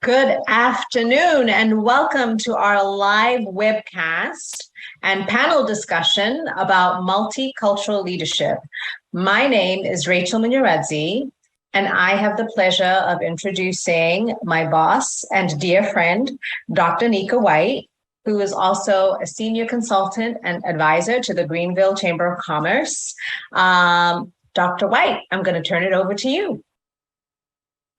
Good afternoon and welcome to our live webcast and panel discussion about multicultural leadership. My name is Rachel Munyuradzi, and I have the pleasure of introducing my boss and dear friend, Dr. Nika White, who is also a senior consultant and advisor to the Greenville Chamber of Commerce. Dr. White, I'm going to turn it over to you.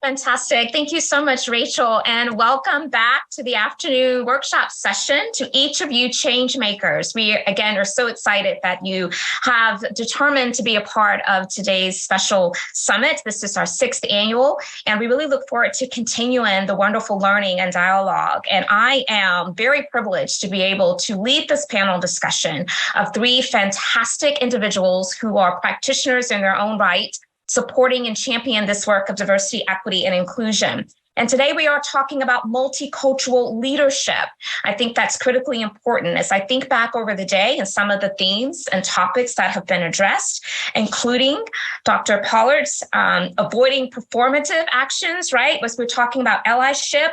Fantastic. Thank you so much, Rachel, and welcome back to the afternoon workshop session to each of you change makers. We, again, are so excited that you have determined to be a part of today's special summit. This is our 6th annual, and we really look forward to continuing the wonderful learning and dialogue. And I am very privileged to be able to lead this panel discussion of 3 fantastic individuals who are practitioners in their own right, supporting and championing this work of diversity, equity, and inclusion. And today we are talking about multicultural leadership. I think that's critically important as I think back over the day and some of the themes and topics that have been addressed, including Dr. Pollard's avoiding performative actions, right? As we're talking about allyship,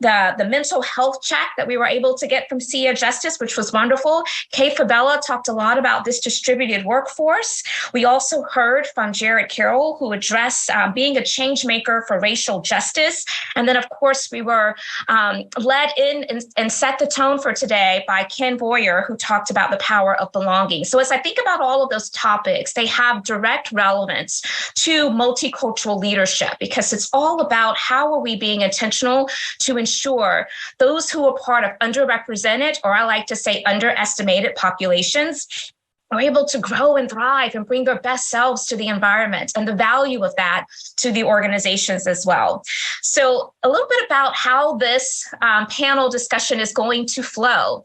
the mental health check that we were able to get from Sia Justice, which was wonderful. Kay Fabella talked a lot about this distributed workforce. We also heard from Jared Carroll, who addressed being a change maker for racial justice. And then, of course, we were led in and set the tone for today by Ken Boyer, who talked about the power of belonging. So as I think about all of those topics, they have direct relevance to multicultural leadership, because it's all about how are we being intentional to ensure those who are part of underrepresented, or I like to say underestimated populations, are able to grow and thrive and bring their best selves to the environment, and the value of that to the organizations as well. So a little bit about how this panel discussion is going to flow.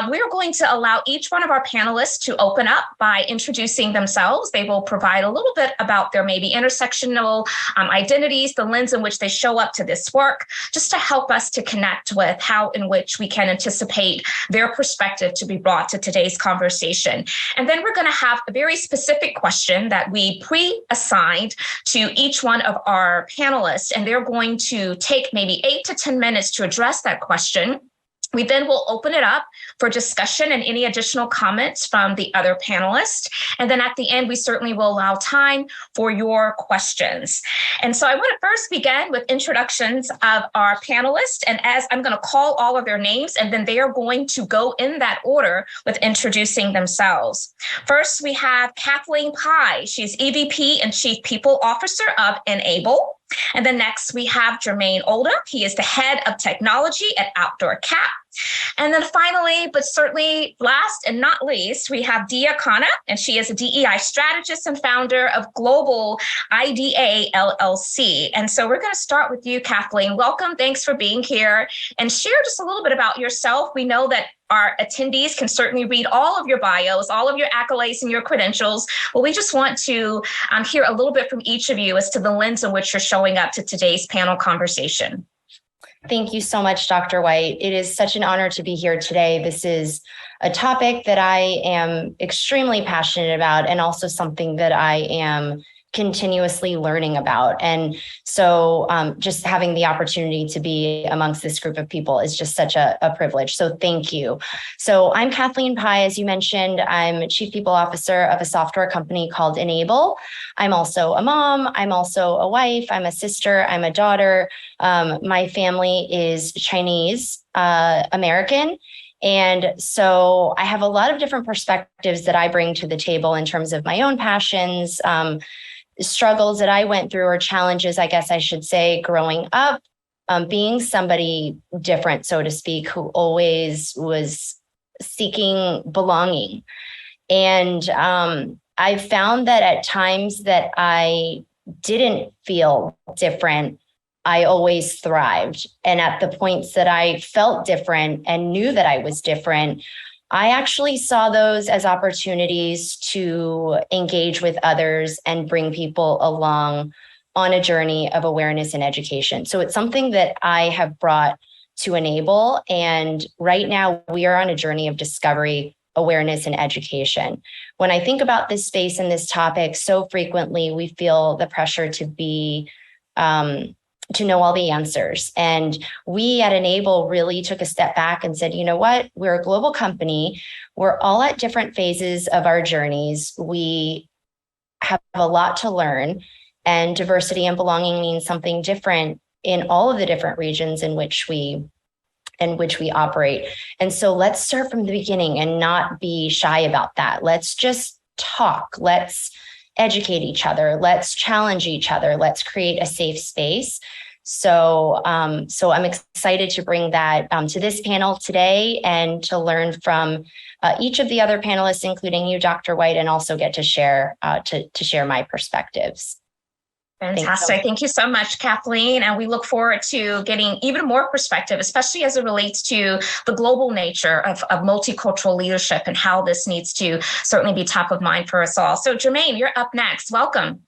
We're going to allow each one of our panelists to open up by introducing themselves. They will provide a little bit about their maybe intersectional identities, the lens in which they show up to this work, just to help us to connect with how in which we can anticipate their perspective to be brought to today's conversation. And then we're going to have a very specific question that we pre-assigned to each one of our panelists, and they're going to take maybe 8 to 10 minutes to address that question. We then will open it up for discussion and any additional comments from the other panelists. And then at the end, we certainly will allow time for your questions. And so I want to first begin with introductions of our panelists. And as I'm going to call all of their names, and then they are going to go in that order with introducing themselves. First, we have Kathleen Pye. She's EVP and Chief People Officer of Enable. And then next we have Jermaine Oldham. He is the head of technology at Outdoor Cap. And then finally, but certainly last and not least, we have Diya Khanna, and she is a DEI strategist and founder of Global IDA LLC. And so we're going to start with you, Kathleen. Welcome. Thanks for being here, and share just a little bit about yourself. We know that our attendees can certainly read all of your bios, all of your accolades and your credentials, but we just want to hear a little bit from each of you as to the lens in which you're showing up to today's panel conversation. Thank you so much, Dr. White. It is such an honor to be here today. This is a topic that I am extremely passionate about, and also something that I am continuously learning about. And so just having the opportunity to be amongst this group of people is just such a privilege. So thank you. So I'm Kathleen Pye. As you mentioned, I'm Chief People Officer of a software company called Enable. I'm also a mom. I'm also a wife. I'm a sister. I'm a daughter. My family is Chinese American. And so I have a lot of different perspectives that I bring to the table in terms of my own passions, struggles that I went through, or challenges, I guess I should say, growing up, being somebody different, so to speak, who always was seeking belonging. And I found that at times that I didn't feel different, I always thrived. And at the points that I felt different and knew that I was different, I actually saw those as opportunities to engage with others and bring people along on a journey of awareness and education. So it's something that I have brought to Enable. And right now we are on a journey of discovery, awareness, and education. When I think about this space and this topic, so frequently we feel the pressure to be to know all the answers. And we at Enable really took a step back and said, you know what, we're a global company. We're all at different phases of our journeys. We have a lot to learn, and diversity and belonging means something different in all of the different regions in which we operate. And so let's start from the beginning and not be shy about that. Let's just talk. Let's educate each other. Let's challenge each other. Let's create a safe space. So I'm excited to bring that to this panel today and to learn from each of the other panelists, including you, Dr. White, and also get to share my perspectives. Fantastic. Thank you so much, Kathleen. And we look forward to getting even more perspective, especially as it relates to the global nature of multicultural leadership and how this needs to certainly be top of mind for us all. So Jermaine, you're up next. Welcome.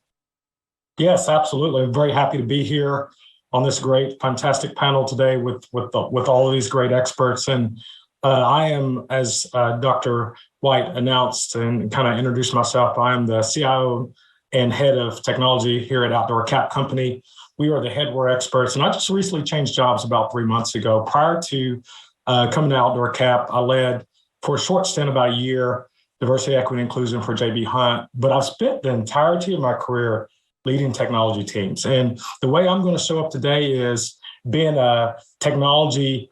Yes, absolutely. I'm very happy to be here on this great, fantastic panel today with all of these great experts. And I am, as Dr. White announced and kind of introduced myself, I am the CIO and head of technology here at Outdoor Cap Company. We are the headwear experts, and I just recently changed jobs about 3 months ago. Prior to coming to Outdoor Cap, I led for a short stint, about a year, diversity, equity, and inclusion for JB Hunt, but I've spent the entirety of my career leading technology teams. And the way I'm going to show up today is being a technologist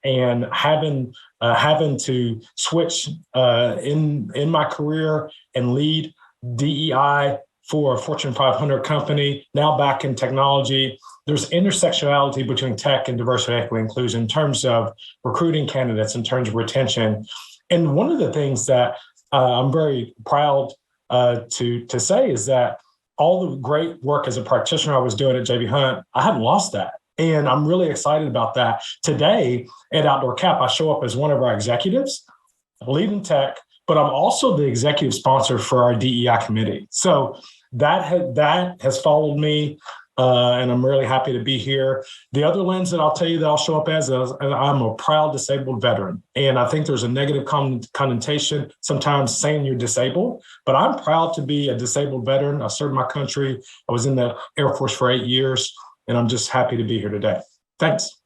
and having to switch in my career and lead DEI for a Fortune 500 company, now back in technology. There's intersectionality between tech and diversity, equity, inclusion in terms of recruiting candidates, in terms of retention. And one of the things that I'm very proud to say is that all the great work as a practitioner I was doing at JB Hunt, I haven't lost that. And I'm really excited about that. Today at Outdoor Cap, I show up as one of our executives, leading tech, but I'm also the executive sponsor for our DEI committee. So that has followed me, and I'm really happy to be here. The other lens that I'll tell you that I'll show up as I'm a proud disabled veteran. And I think there's a negative connotation sometimes saying you're disabled, but I'm proud to be a disabled veteran. I served my country. I was in the Air Force for 8 years, and I'm just happy to be here today. Thanks.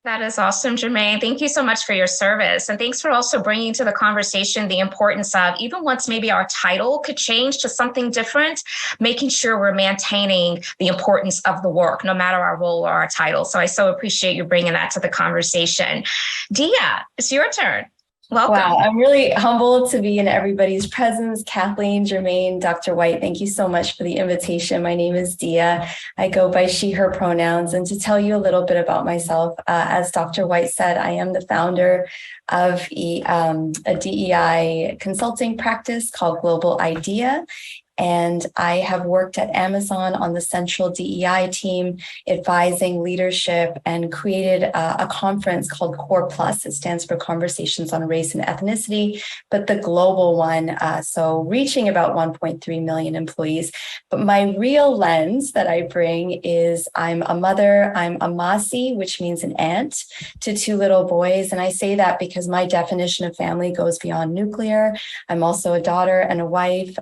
That is awesome, Jermaine. Thank you so much for your service. And thanks for also bringing to the conversation the importance of, even once maybe our title could change to something different, making sure we're maintaining the importance of the work, no matter our role or our title. So I so appreciate you bringing that to the conversation. Diya, it's your turn. Welcome. Wow, I'm really humbled to be in everybody's presence. Kathleen, Jermaine, Dr. White, thank you so much for the invitation. My name is Diya. I go by she, her pronouns. And to tell you a little bit about myself, as Dr. White said, I am the founder of a DEI consulting practice called Global Idea. And I have worked at Amazon on the central DEI team, advising leadership, and created a conference called Core Plus. It stands for Conversations on Race and Ethnicity, but the global one, so reaching about 1.3 million employees. But my real lens that I bring is I'm a mother, I'm a Masi, which means an aunt, to 2 little boys. And I say that because my definition of family goes beyond nuclear. I'm also a daughter and a wife.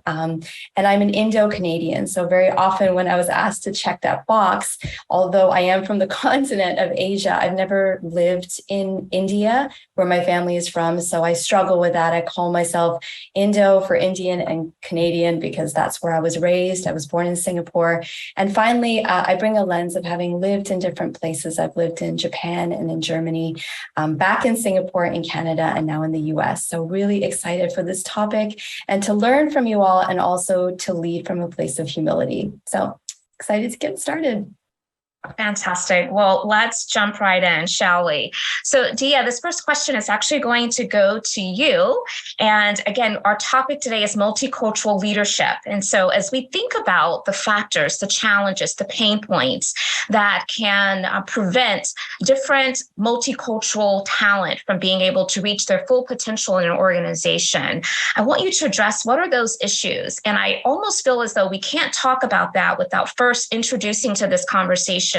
And I'm an Indo-Canadian. So very often when I was asked to check that box, although I am from the continent of Asia, I've never lived in India, where my family is from. So I struggle with that. I call myself Indo for Indian and Canadian because that's where I was raised. I was born in Singapore. And finally, I bring a lens of having lived in different places. I've lived in Japan and in Germany, back in Singapore, in Canada, and now in the US. So really excited for this topic and to learn from you all, and also to lead from a place of humility. So excited to get started. Fantastic. Well, let's jump right in, shall we? So, Diya, this first question is actually going to go to you. And again, our topic today is multicultural leadership. And so as we think about the factors, the challenges, the pain points that can prevent different multicultural talent from being able to reach their full potential in an organization, I want you to address what are those issues. And I almost feel as though we can't talk about that without first introducing to this conversation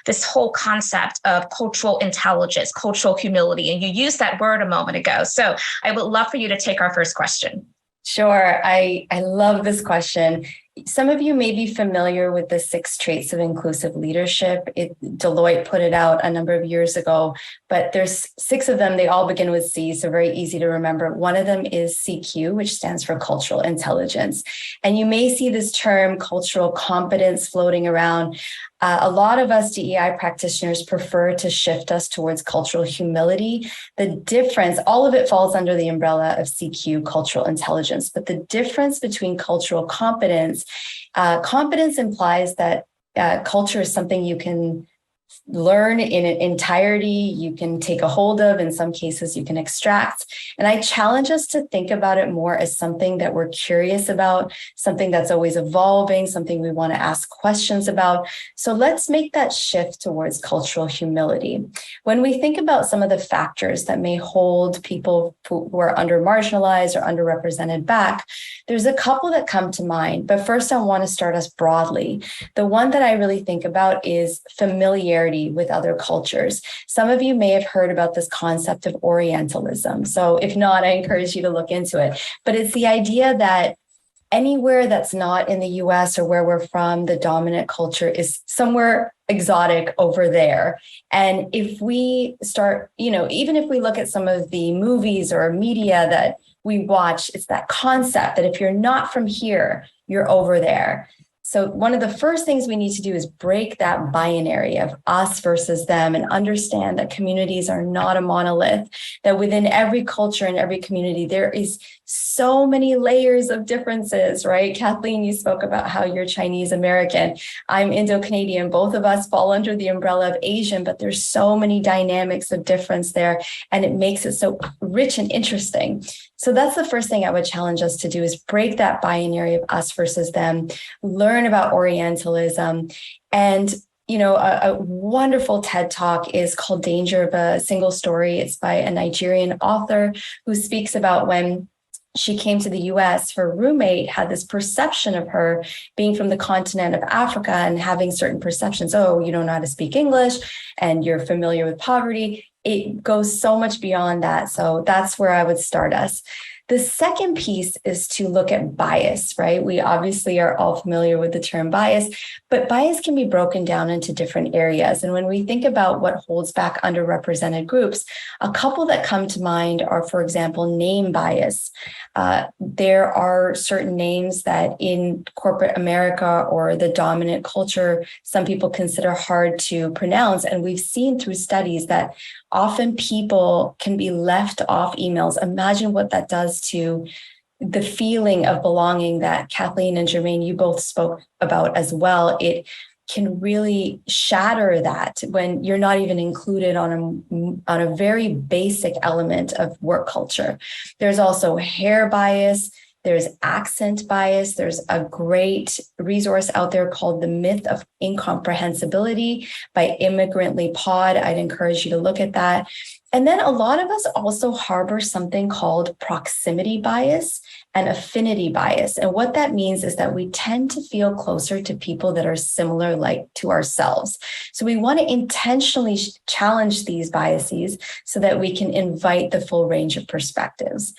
this whole concept of cultural intelligence, cultural humility. And you used that word a moment ago. So I would love for you to take our first question. Sure. I love this question. some of you may be familiar with the 6 traits of inclusive leadership. Deloitte put it out a number of years ago, but there's 6 of them. They all begin with C, so very easy to remember. One of them is CQ, which stands for cultural intelligence. And you may see this term cultural competence floating around. A lot of us DEI practitioners prefer to shift us towards cultural humility. The difference, all of it falls under the umbrella of CQ, cultural intelligence, but the difference between cultural competence, competence implies that culture is something you can learn in its entirety, you can take a hold of, in some cases you can extract. And I challenge us to think about it more as something that we're curious about, something that's always evolving, something we want to ask questions about. So let's make that shift towards cultural humility. When we think about some of the factors that may hold people who are under marginalized or underrepresented back, there's a couple that come to mind, but first I want to start us broadly. The one that I really think about is familiarity with other cultures. Some of you may have heard about this concept of Orientalism. So if not, I encourage you to look into it. But it's the idea that anywhere that's not in the US or where we're from, the dominant culture is somewhere exotic over there. And if we start, even if we look at some of the movies or media that we watch, it's that concept that if you're not from here, you're over there. So one of the first things we need to do is break that binary of us versus them and understand that communities are not a monolith, that within every culture and every community, there is so many layers of differences, right? Kathleen, you spoke about how you're Chinese American. I'm Indo-Canadian. Both of us fall under the umbrella of Asian, but there's so many dynamics of difference there, and it makes it so rich and interesting. So that's the first thing I would challenge us to do is break that binary of us versus them, learn about Orientalism. And, a wonderful TED Talk is called Danger of a Single Story. It's by a Nigerian author who speaks about when she came to the US, her roommate had this perception of her being from the continent of Africa and having certain perceptions. Oh, you don't know how to speak English and you're familiar with poverty. It goes so much beyond that. So that's where I would start us. The second piece is to look at bias, right? We obviously are all familiar with the term bias, but bias can be broken down into different areas. And when we think about what holds back underrepresented groups, a couple that come to mind are, for example, name bias. There are certain names that in corporate America or the dominant culture, some people consider hard to pronounce. And we've seen through studies that often people can be left off emails. Imagine what that does to the feeling of belonging that Kathleen and Jermaine, you both spoke about as well. It can really shatter that when you're not even included on a very basic element of work culture. There's also hair bias. There's accent bias. There's a great resource out there called The Myth of Incomprehensibility by Immigrantly Pod. I'd encourage you to look at that. And then a lot of us also harbor something called proximity bias and affinity bias. And what that means is that we tend to feel closer to people that are similar like to ourselves. So we want to intentionally challenge these biases so that we can invite the full range of perspectives.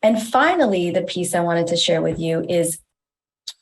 And finally, the piece I wanted to share with you is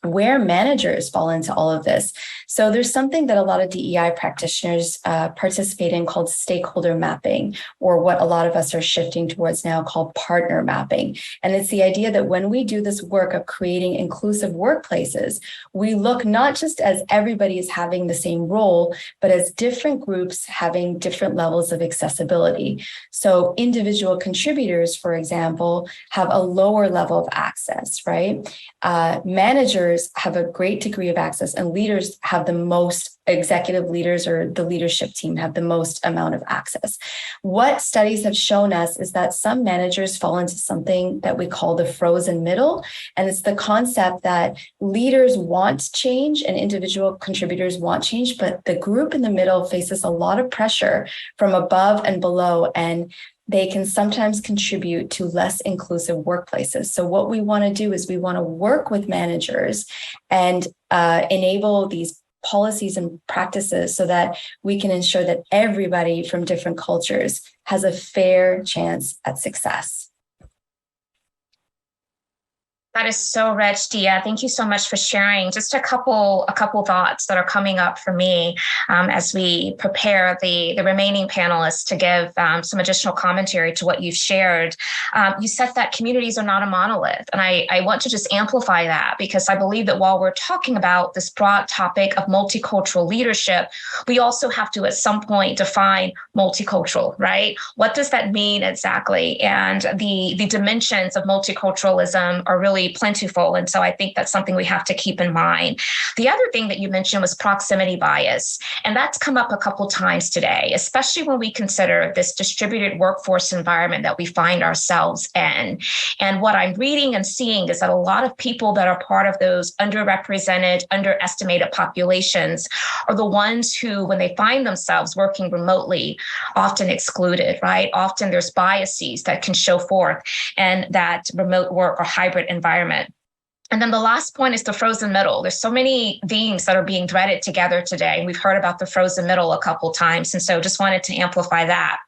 where managers fall into all of this. So there's something that a lot of DEI practitioners participate in called stakeholder mapping, or what a lot of us are shifting towards now called partner mapping. And it's the idea that when we do this work of creating inclusive workplaces, we look not just as everybody is having the same role, but as different groups having different levels of accessibility. So individual contributors, for example, have a lower level of access, right? Managers have a great degree of access, and leaders have the most, executive leaders or the leadership team have the most amount of access. What studies have shown us is that some managers fall into something that we call the frozen middle. And it's the concept that leaders want change and individual contributors want change, but the group in the middle faces a lot of pressure from above and below, and they can sometimes contribute to less inclusive workplaces. So what we want to do is we want to work with managers and enable these policies and practices so that we can ensure that everybody from different cultures has a fair chance at success. That is so rich, Diya. Thank you so much for sharing. Just a couple thoughts that are coming up for me as we prepare the remaining panelists to give some additional commentary to what you've shared. You said that communities are not a monolith, and I want to just amplify that, because I believe that while we're talking about this broad topic of multicultural leadership, we also have to at some point define multicultural, right? What does that mean exactly? And the dimensions of multiculturalism are really plentiful. And so I think that's something we have to keep in mind. The other thing that you mentioned was proximity bias. And that's come up a couple times today, especially when we consider this distributed workforce environment that we find ourselves in. And what I'm reading and seeing is that a lot of people that are part of those underrepresented, underestimated populations are the ones who, when they find themselves working remotely, often excluded, right? Often there's biases that can show forth in that remote work or hybrid environment. And then the last point is the frozen middle. There's so many themes that are being threaded together today. We've heard about the frozen middle a couple times, and so just wanted to amplify that.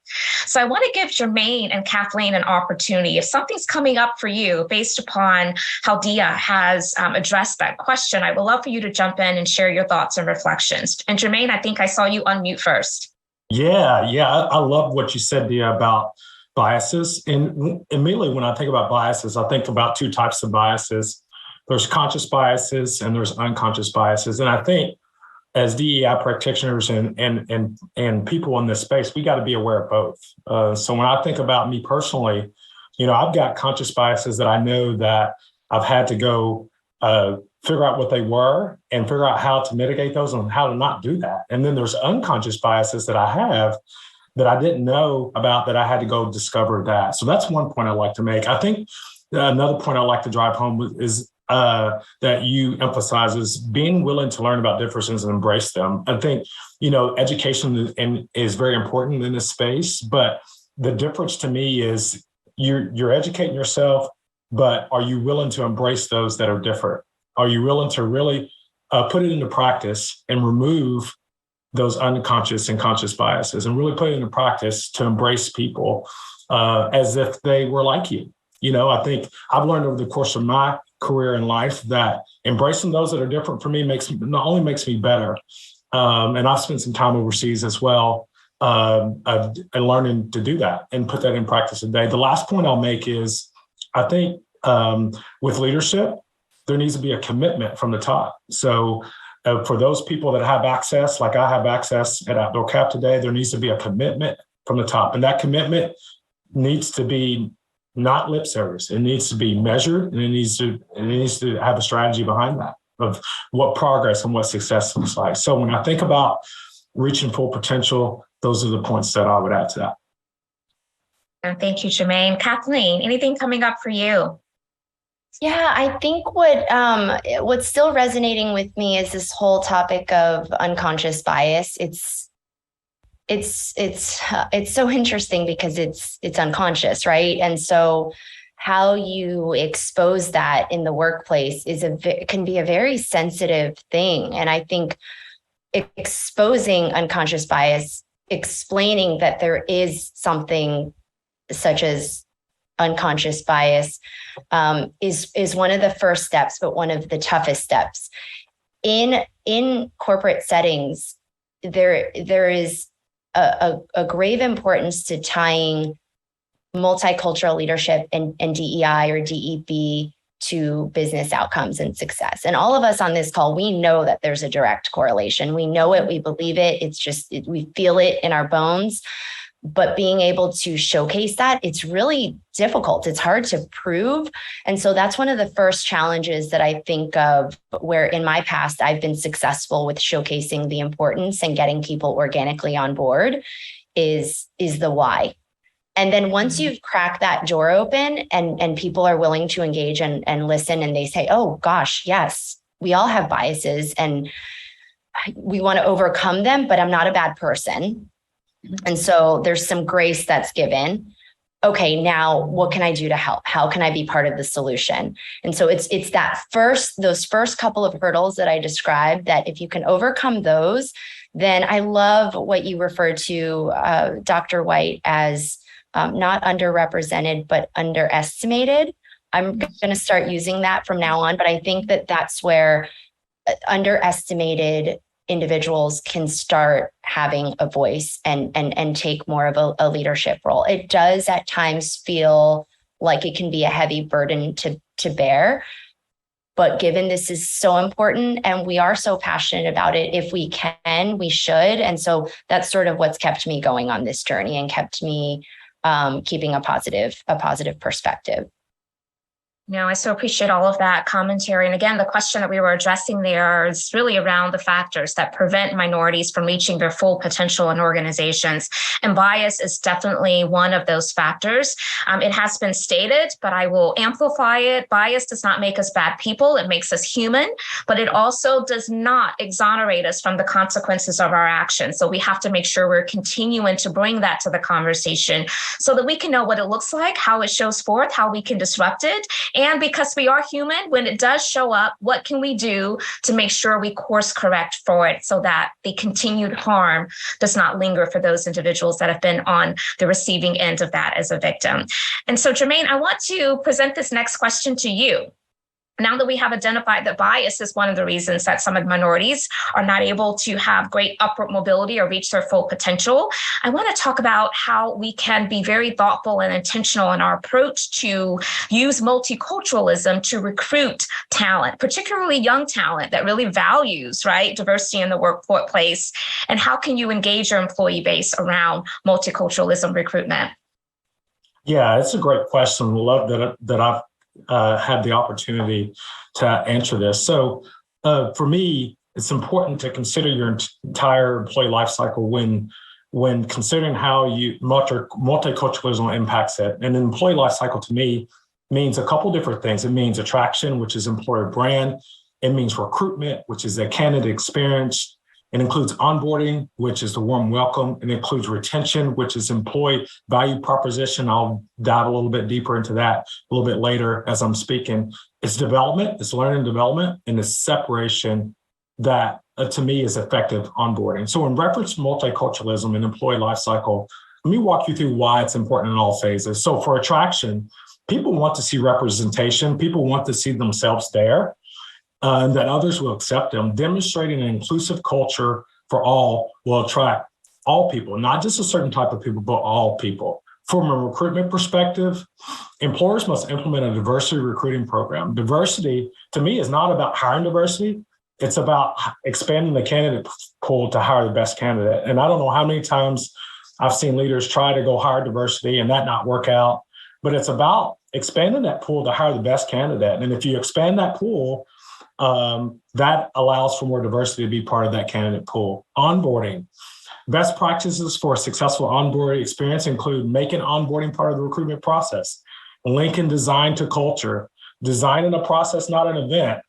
So I want to give Jermaine and Kathleen an opportunity. If something's coming up for you based upon how Diya has addressed that question, I would love for you to jump in and share your thoughts and reflections. And Jermaine, I think I saw you unmute first. Yeah, I love what you said, Diya, about biases. And immediately when I think about biases, I think about two types of biases. There's conscious biases and there's unconscious biases. And I think as DEI practitioners and people in this space, we got to be aware of both. So when I think about me personally, I've got conscious biases that I know that I've had to go figure out what they were and figure out how to mitigate those and how to not do that. And then there's unconscious biases that I have that I didn't know about, that I had to go discover that. So that's one point I like to make. I think another point I like to drive home is that you emphasize is being willing to learn about differences and embrace them. I think, education is very important in this space, but the difference to me is you're educating yourself, but are you willing to embrace those that are different? Are you willing to really put it into practice and remove those unconscious and conscious biases and really put it into practice to embrace people as if they were like you? I think I've learned over the course of my career in life that embracing those that are different for me not only makes me better, and I've spent some time overseas as well, and learning to do that and put that in practice today. The last point I'll make is I think with leadership, there needs to be a commitment from the top. So for those people that have access, like I have access at Outdoor Cap today, there needs to be a commitment from the top. And that commitment needs to be not lip service. It needs to be measured, and it needs to have a strategy behind that of what progress and what success looks like. So when I think about reaching full potential, those are the points that I would add to that. And thank you, Jermaine. Kathleen, anything coming up for you? Yeah, I think what's still resonating with me is this whole topic of unconscious bias. It's so interesting because it's unconscious, right? And so how you expose that in the workplace can be a very sensitive thing. And I think exposing unconscious bias, explaining that there is something such as unconscious bias is one of the first steps, but one of the toughest steps. In corporate settings, there is a grave importance to tying multicultural leadership and DEI or DEB to business outcomes and success. And all of us on this call, we know that there's a direct correlation. We know it, we believe it. It's just, we feel it in our bones. But being able to showcase that, it's really difficult. It's hard to prove. And so that's one of the first challenges that I think of, where in my past, I've been successful with showcasing the importance and getting people organically on board is the why. And then once you've cracked that door open and people are willing to engage and listen, and they say, oh gosh, yes, we all have biases and we want to overcome them, but I'm not a bad person. And so there's some grace that's given. Okay, now what can I do to help? How can I be part of the solution? And so it's those first couple of hurdles that I described, that if you can overcome those, then I love what you referred to, Dr. White, as not underrepresented, but underestimated. I'm going to start using that from now on. But I think that that's where underestimated individuals can start having a voice and take more of a leadership role. It does at times feel like it can be a heavy burden to bear. But given this is so important and we are so passionate about it, if we can, we should. And so that's sort of what's kept me going on this journey and kept me keeping a positive perspective. No, I so appreciate all of that commentary. And again, the question that we were addressing there is really around the factors that prevent minorities from reaching their full potential in organizations. And bias is definitely one of those factors. It has been stated, but I will amplify it. Bias does not make us bad people. It makes us human, but it also does not exonerate us from the consequences of our actions. So we have to make sure we're continuing to bring that to the conversation so that we can know what it looks like, how it shows forth, how we can disrupt it. And because we are human, when it does show up, what can we do to make sure we course correct for it so that the continued harm does not linger for those individuals that have been on the receiving end of that as a victim? And so, Jermaine, I want to present this next question to you. Now that we have identified that bias is one of the reasons that some minorities are not able to have great upward mobility or reach their full potential, I want to talk about how we can be very thoughtful and intentional in our approach to use multiculturalism to recruit talent, particularly young talent that really values, right, diversity in the workplace. And how can you engage your employee base around multiculturalism recruitment? Yeah, it's a great question. Love that I've had the opportunity to answer this. So for me, it's important to consider your entire employee life cycle when considering how multiculturalism impacts it. And an employee life cycle to me means a couple different things. It means attraction, which is employer brand. It means recruitment, which is a candidate experience. It includes onboarding, which is the warm welcome. It includes retention, which is employee value proposition. I'll dive a little bit deeper into that a little bit later as I'm speaking. It's development, it's learning and development, and it's separation that to me is effective onboarding. So in reference to multiculturalism and employee life cycle, let me walk you through why it's important in all phases. So for attraction, people want to see representation. People want to see themselves there. And that others will accept them. Demonstrating an inclusive culture for all will attract all people, not just a certain type of people, but all people. From a recruitment perspective, employers must implement a diversity recruiting program. Diversity, to me, is not about hiring diversity. It's about expanding the candidate pool to hire the best candidate. And I don't know how many times I've seen leaders try to go hire diversity and that not work out. But it's about expanding that pool to hire the best candidate. And if you expand that pool, that allows for more diversity to be part of that candidate pool. Onboarding. Best practices for a successful onboarding experience include making onboarding part of the recruitment process, linking design to culture, designing a process, not an event.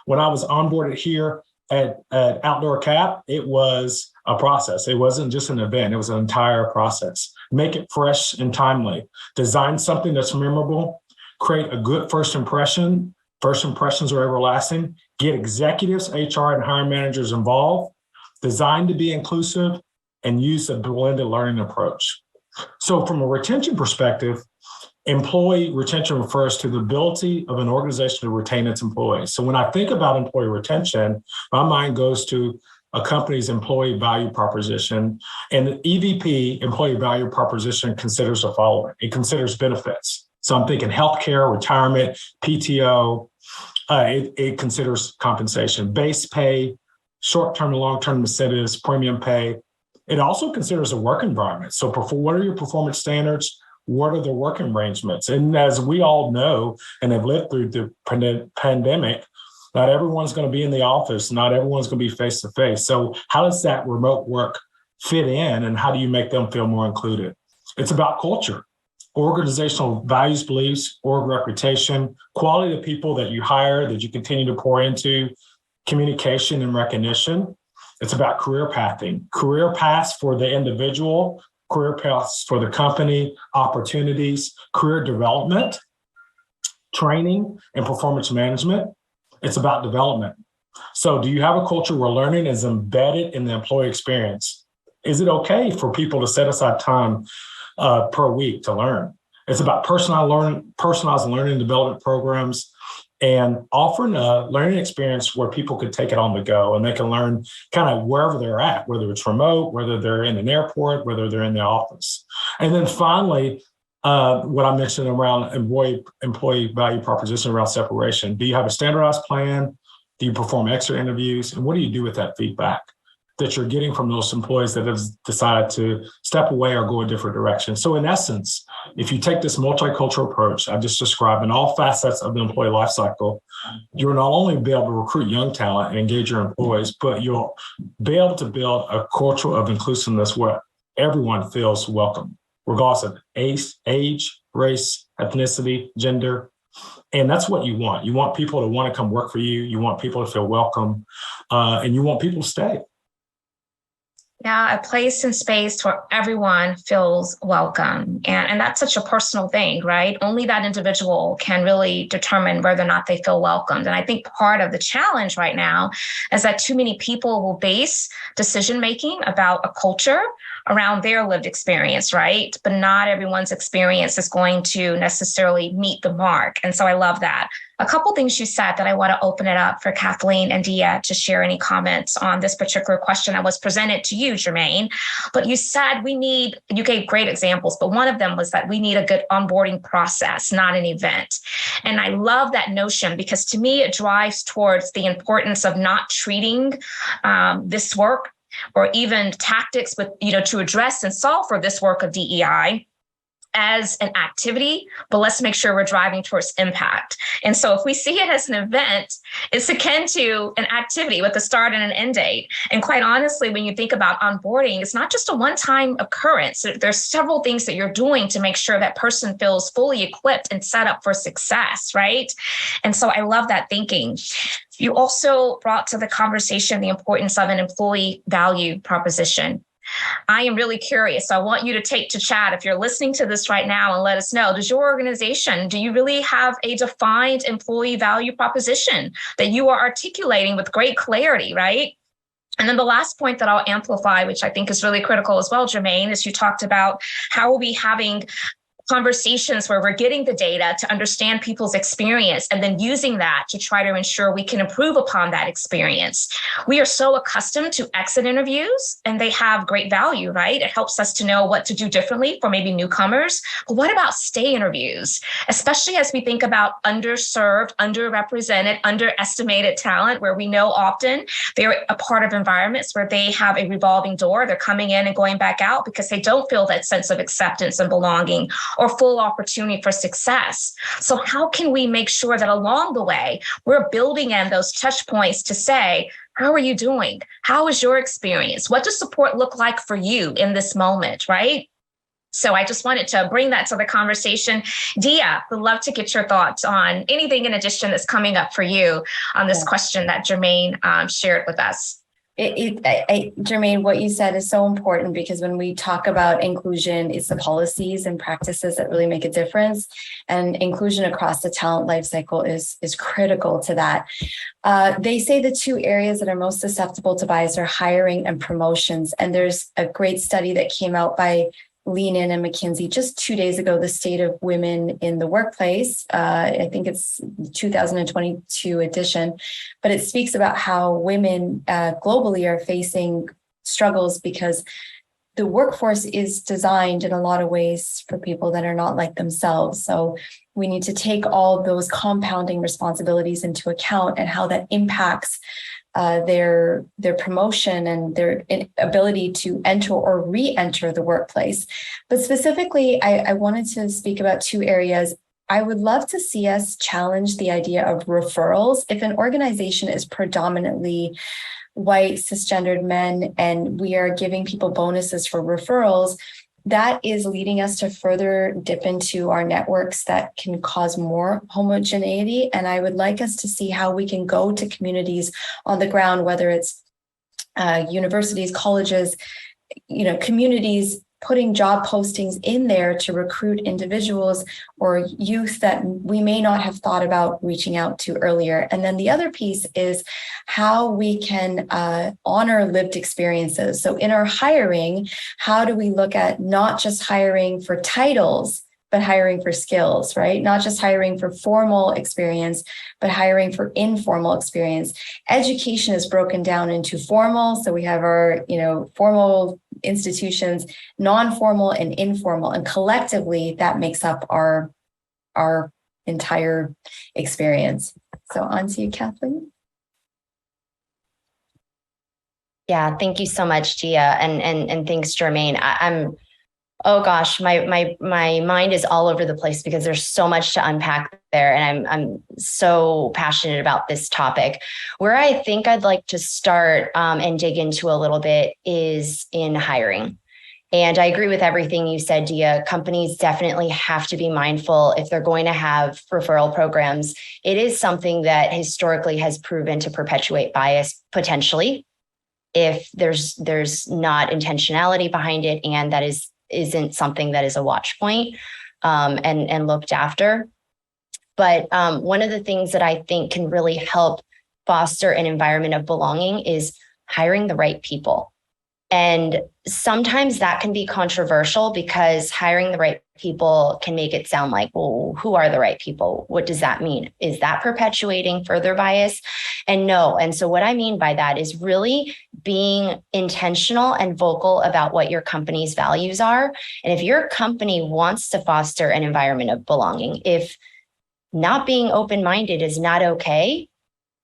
When I was onboarded here at Outdoor Cap, it was a process. It wasn't just an event, it was an entire process. Make it fresh and timely. Design something that's memorable. Create a good first impression. First impressions are everlasting. Get executives, HR, and hiring managers involved. Design to be inclusive and use a blended learning approach. So from a retention perspective, employee retention refers to the ability of an organization to retain its employees. So when I think about employee retention, my mind goes to a company's employee value proposition. And the EVP, employee value proposition, considers the following. It considers benefits. So I'm thinking healthcare, retirement, PTO. It considers compensation, base pay, short-term and long-term incentives, premium pay. It also considers a work environment. So what are your performance standards? What are the working arrangements? And as we all know and have lived through the pandemic, not everyone's going to be in the office. Not everyone's going to be face-to-face. So how does that remote work fit in and how do you make them feel more included? It's about culture. Organizational values, beliefs, org reputation, quality of people that you hire, that you continue to pour into, communication and recognition. It's about career pathing, career paths for the individual, career paths for the company, opportunities, career development, training, and performance management. It's about development. So do you have a culture where learning is embedded in the employee experience? Is it okay for people to set aside time per week to learn? It's about personalized learning and development programs and offering a learning experience where people could take it on the go and they can learn kind of wherever they're at, whether it's remote, whether they're in an airport, whether they're in the office. And then finally, what I mentioned around employee value proposition around separation. Do you have a standardized plan? Do you perform extra interviews? And what do you do with that feedback that you're getting from those employees that have decided to step away or go a different direction? So in essence, if you take this multicultural approach I just described in all facets of the employee life cycle, you'll not only be able to recruit young talent and engage your employees, but you'll be able to build a culture of inclusiveness where everyone feels welcome, regardless of age, race, ethnicity, gender. And that's what you want. You want people to want to come work for you. You want people to feel welcome, and you want people to stay. Yeah, a place and space where everyone feels welcome. And that's such a personal thing, right? Only that individual can really determine whether or not they feel welcomed. And I think part of the challenge right now is that too many people will base decision-making about a culture around their lived experience, right? But not everyone's experience is going to necessarily meet the mark. And so I love that. A couple things you said that I want to open it up for Kathleen and Diya to share any comments on this particular question that was presented to you, Jermaine. But you said you gave great examples, but one of them was that we need a good onboarding process, not an event. And I love that notion because to me, it drives towards the importance of not treating this work or even tactics to address and solve for this work of DEI as an activity, but let's make sure we're driving towards impact. And so if we see it as an event, it's akin to an activity with a start and an end date. And quite honestly, when you think about onboarding, it's not just a one-time occurrence. There's several things that you're doing to make sure that person feels fully equipped and set up for success, right? And so I love that thinking. You also brought to the conversation the importance of an employee value proposition. I am really curious. So I want you to take to chat if you're listening to this right now and let us know, do you really have a defined employee value proposition that you are articulating with great clarity, right? And then the last point that I'll amplify, which I think is really critical as well, Jermaine, is you talked about how are we having conversations where we're getting the data to understand people's experience and then using that to try to ensure we can improve upon that experience. We are so accustomed to exit interviews and they have great value, right? It helps us to know what to do differently for maybe newcomers. But what about stay interviews, especially as we think about underserved, underrepresented, underestimated talent, where we know often they're a part of environments where they have a revolving door. They're coming in and going back out because they don't feel that sense of acceptance and belonging or full opportunity for success. So how can we make sure that along the way, we're building in those touch points to say, how are you doing? How is your experience? What does support look like for you in this moment, right? So I just wanted to bring that to the conversation. Diya, would love to get your thoughts on anything in addition that's coming up for you on this question that Jermaine shared with us. Jermaine, what you said is so important because when we talk about inclusion, it's the policies and practices that really make a difference. And inclusion across the talent life cycle is critical to that. They say the two areas that are most susceptible to bias are hiring and promotions. And there's a great study that came out by Lean In and McKinsey just 2 days ago, the state of women in the workplace. I think it's 2022 edition, but it speaks about how women globally are facing struggles because the workforce is designed in a lot of ways for people that are not like themselves. So we need to take all those compounding responsibilities into account and how that impacts their promotion and their ability to enter or re-enter the workplace. But specifically, I wanted to speak about two areas. I would love to see us challenge the idea of referrals. If an organization is predominantly white, cisgendered men, and we are giving people bonuses for referrals, that is leading us to further dip into our networks that can cause more homogeneity. And I would like us to see how we can go to communities on the ground, whether it's universities, colleges, communities, putting job postings in there to recruit individuals or youth that we may not have thought about reaching out to earlier. And then the other piece is how we can honor lived experiences. So in our hiring, how do we look at not just hiring for titles, but hiring for skills, right? Not just hiring for formal experience, but hiring for informal experience. Education is broken down into formal. So we have our, formal institutions, non-formal and informal, and collectively that makes up our entire experience. So on to you, Kathleen. Yeah, thank you so much, Diya, and thanks, Jermaine. Oh gosh, my mind is all over the place because there's so much to unpack there, and I'm so passionate about this topic. Where I think I'd like to start and dig into a little bit is in hiring. And I agree with everything you said, Diya. Companies definitely have to be mindful if they're going to have referral programs. It is something that historically has proven to perpetuate bias potentially, if there's not intentionality behind it, and that isn't something that is a watch point and looked after. But one of the things that I think can really help foster an environment of belonging is hiring the right people. And sometimes that can be controversial because hiring the right people can make it sound like, well, who are the right people? What does that mean? Is that perpetuating further bias? And no. And so what I mean by that is really being intentional and vocal about what your company's values are. And if your company wants to foster an environment of belonging, if not being open-minded is not okay,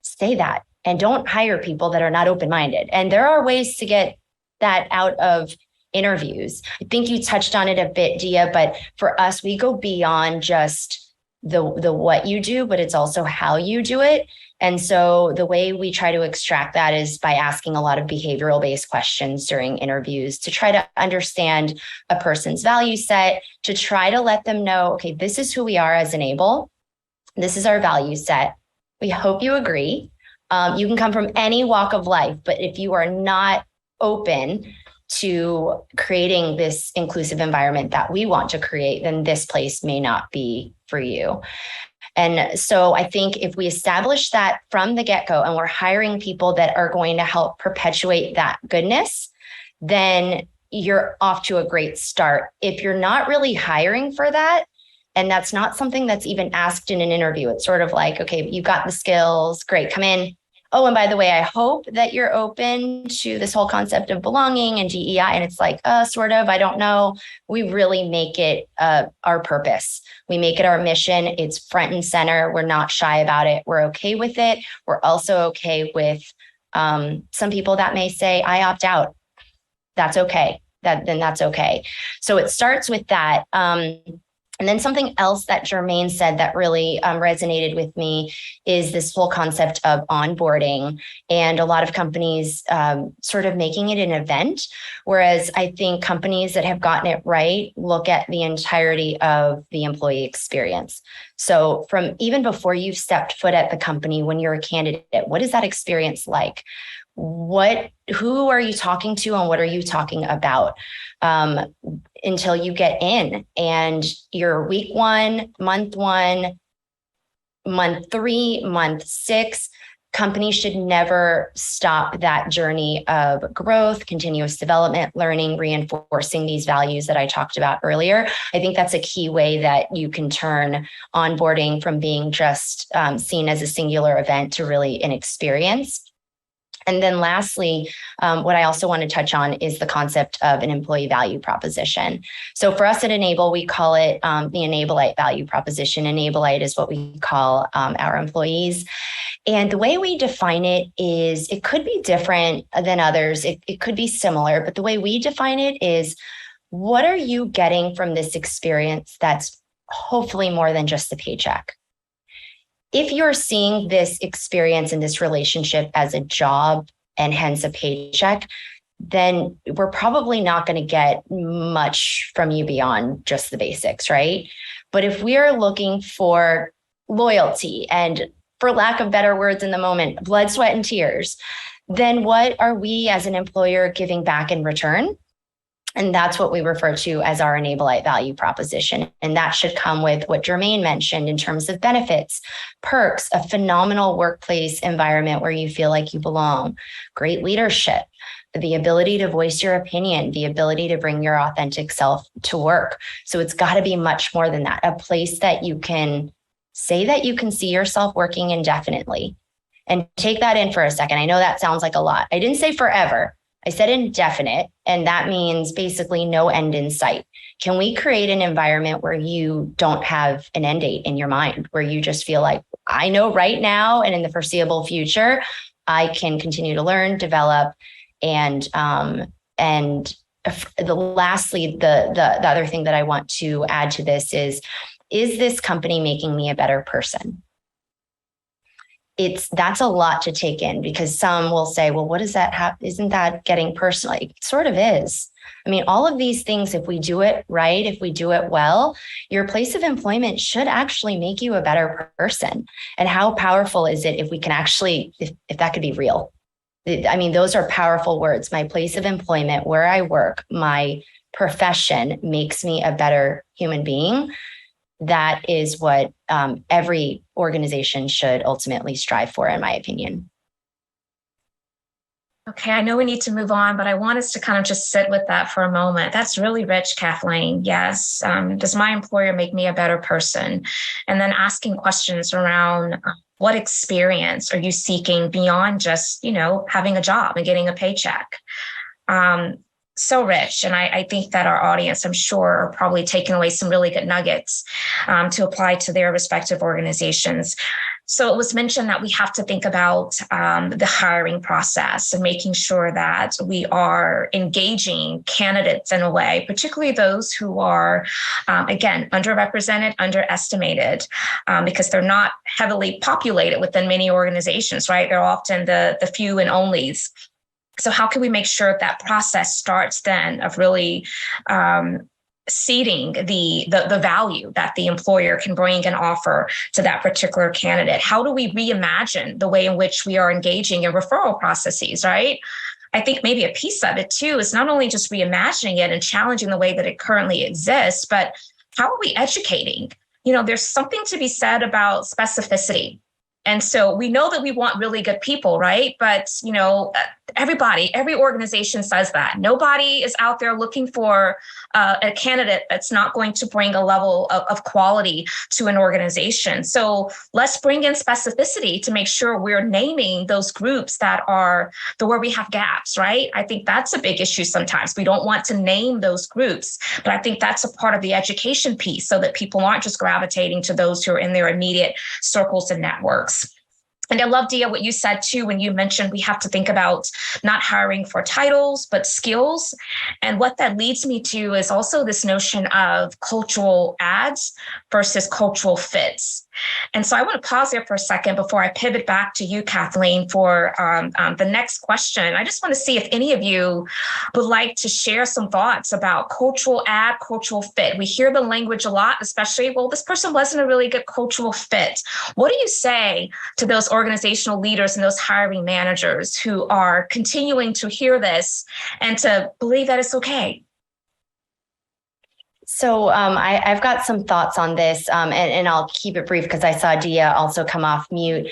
say that. And don't hire people that are not open-minded. And there are ways to get that out of interviews. I think you touched on it a bit, Diya, but for us, we go beyond just the what you do, but it's also how you do it. And so the way we try to extract that is by asking a lot of behavioral based questions during interviews to try to understand a person's value set, to try to let them know, okay, this is who we are as Enable. This is our value set. We hope you agree. You can come from any walk of life, but if you are not open to creating this inclusive environment that we want to create, then this place may not be for you. And so I think if we establish that from the get-go and we're hiring people that are going to help perpetuate that goodness, then you're off to a great start. If you're not really hiring for that, and that's not something that's even asked in an interview, it's sort of like, okay, you've got the skills, great, come in. Oh, and by the way, I hope that you're open to this whole concept of belonging and DEI. And it's like, sort of, I don't know. We really make it our purpose. We make it our mission. It's front and center. We're not shy about it. We're okay with it. We're also okay with some people that may say, I opt out. That's okay. Then that's okay. So it starts with that. And then something else that Jermaine said that really resonated with me is this whole concept of onboarding, and a lot of companies sort of making it an event. Whereas I think companies that have gotten it right look at the entirety of the employee experience. So from even before you've stepped foot at the company, when you're a candidate, what is that experience like? Who are you talking to and what are you talking about until you get in? And your week 1, month 3, month 6, companies should never stop that journey of growth, continuous development, learning, reinforcing these values that I talked about earlier. I think that's a key way that you can turn onboarding from being just seen as a singular event to really an experience. And then lastly, what I also want to touch on is the concept of an employee value proposition. So for us at Enable, we call it the Enableite value proposition. Enableite is what we call our employees. And the way we define it is, it could be different than others. It could be similar, but the way we define it is, what are you getting from this experience that's hopefully more than just the paycheck? If you're seeing this experience and this relationship as a job and hence a paycheck, then we're probably not going to get much from you beyond just the basics, right? But if we are looking for loyalty and, for lack of better words in the moment, blood, sweat, and tears, then what are we as an employer giving back in return? And that's what we refer to as our Enableite value proposition. And that should come with what Jermaine mentioned in terms of benefits, perks, a phenomenal workplace environment where you feel like you belong, great leadership, the ability to voice your opinion, the ability to bring your authentic self to work. So it's got to be much more than that, a place that you can say that you can see yourself working indefinitely. And take that in for a second. I know that sounds like a lot. I didn't say forever. I said indefinite, and that means basically no end in sight. Can we create an environment where you don't have an end date in your mind, where you just feel like, I know right now and in the foreseeable future, I can continue to learn, develop, and lastly, the other thing that I want to add to this is this company making me a better person? That's a lot to take in, because some will say, well, what does that have? Isn't that getting personal? It sort of is. I mean, all of these things, if we do it right, if we do it well, your place of employment should actually make you a better person. And how powerful is it if we can actually, if that could be real? I mean, those are powerful words. My place of employment, where I work, my profession makes me a better human being. That is what every organization should ultimately strive for, in my opinion. Okay, I know we need to move on, but I want us to kind of just sit with that for a moment. That's really rich, Kathleen. Yes. Does my employer make me a better person? And then asking questions around what experience are you seeking beyond just, having a job and getting a paycheck? So rich. And I think that our audience, I'm sure, are probably taking away some really good nuggets to apply to their respective organizations. So it was mentioned that we have to think about the hiring process and making sure that we are engaging candidates in a way, particularly those who are, again, underrepresented, underestimated, because they're not heavily populated within many organizations, right? They're often the few and onlys. So how can we make sure that process starts then of really seeding the value that the employer can bring and offer to that particular candidate? How do we reimagine the way in which we are engaging in referral processes, right? I think maybe a piece of it too is not only just reimagining it and challenging the way that it currently exists, but how are we educating? There's something to be said about specificity. And so we know that we want really good people, right? But, every organization says that. Nobody is out there looking for a candidate that's not going to bring a level of quality to an organization. So let's bring in specificity to make sure we're naming those groups that are where we have gaps, right? I think that's a big issue sometimes. We don't want to name those groups, but I think that's a part of the education piece so that people aren't just gravitating to those who are in their immediate circles and networks. And I love, Diya, what you said too, when you mentioned we have to think about not hiring for titles, but skills. And what that leads me to is also this notion of cultural adds versus cultural fits. And so I want to pause there for a second before I pivot back to you, Kathleen, for the next question. I just want to see if any of you would like to share some thoughts about cultural add, cultural fit. We hear the language a lot, especially, well, this person wasn't a really good cultural fit. What do you say to those organizational leaders and those hiring managers who are continuing to hear this and to believe that it's okay? So I've got some thoughts on this, and I'll keep it brief because I saw Diya also come off mute.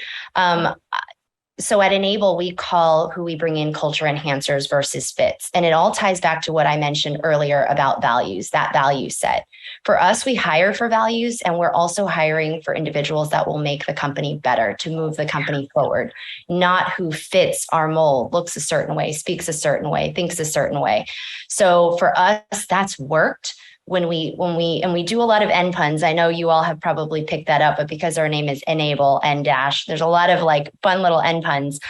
So at Enable, we call who we bring in culture enhancers versus fits. And it all ties back to what I mentioned earlier about values, that value set. For us, we hire for values, and we're also hiring for individuals that will make the company better, to move the company forward, not who fits our mold, looks a certain way, speaks a certain way, thinks a certain way. So for us, that's worked. When we do a lot of end puns, I know you all have probably picked that up, but because our name is Enable and Dash, there's a lot of fun little end puns.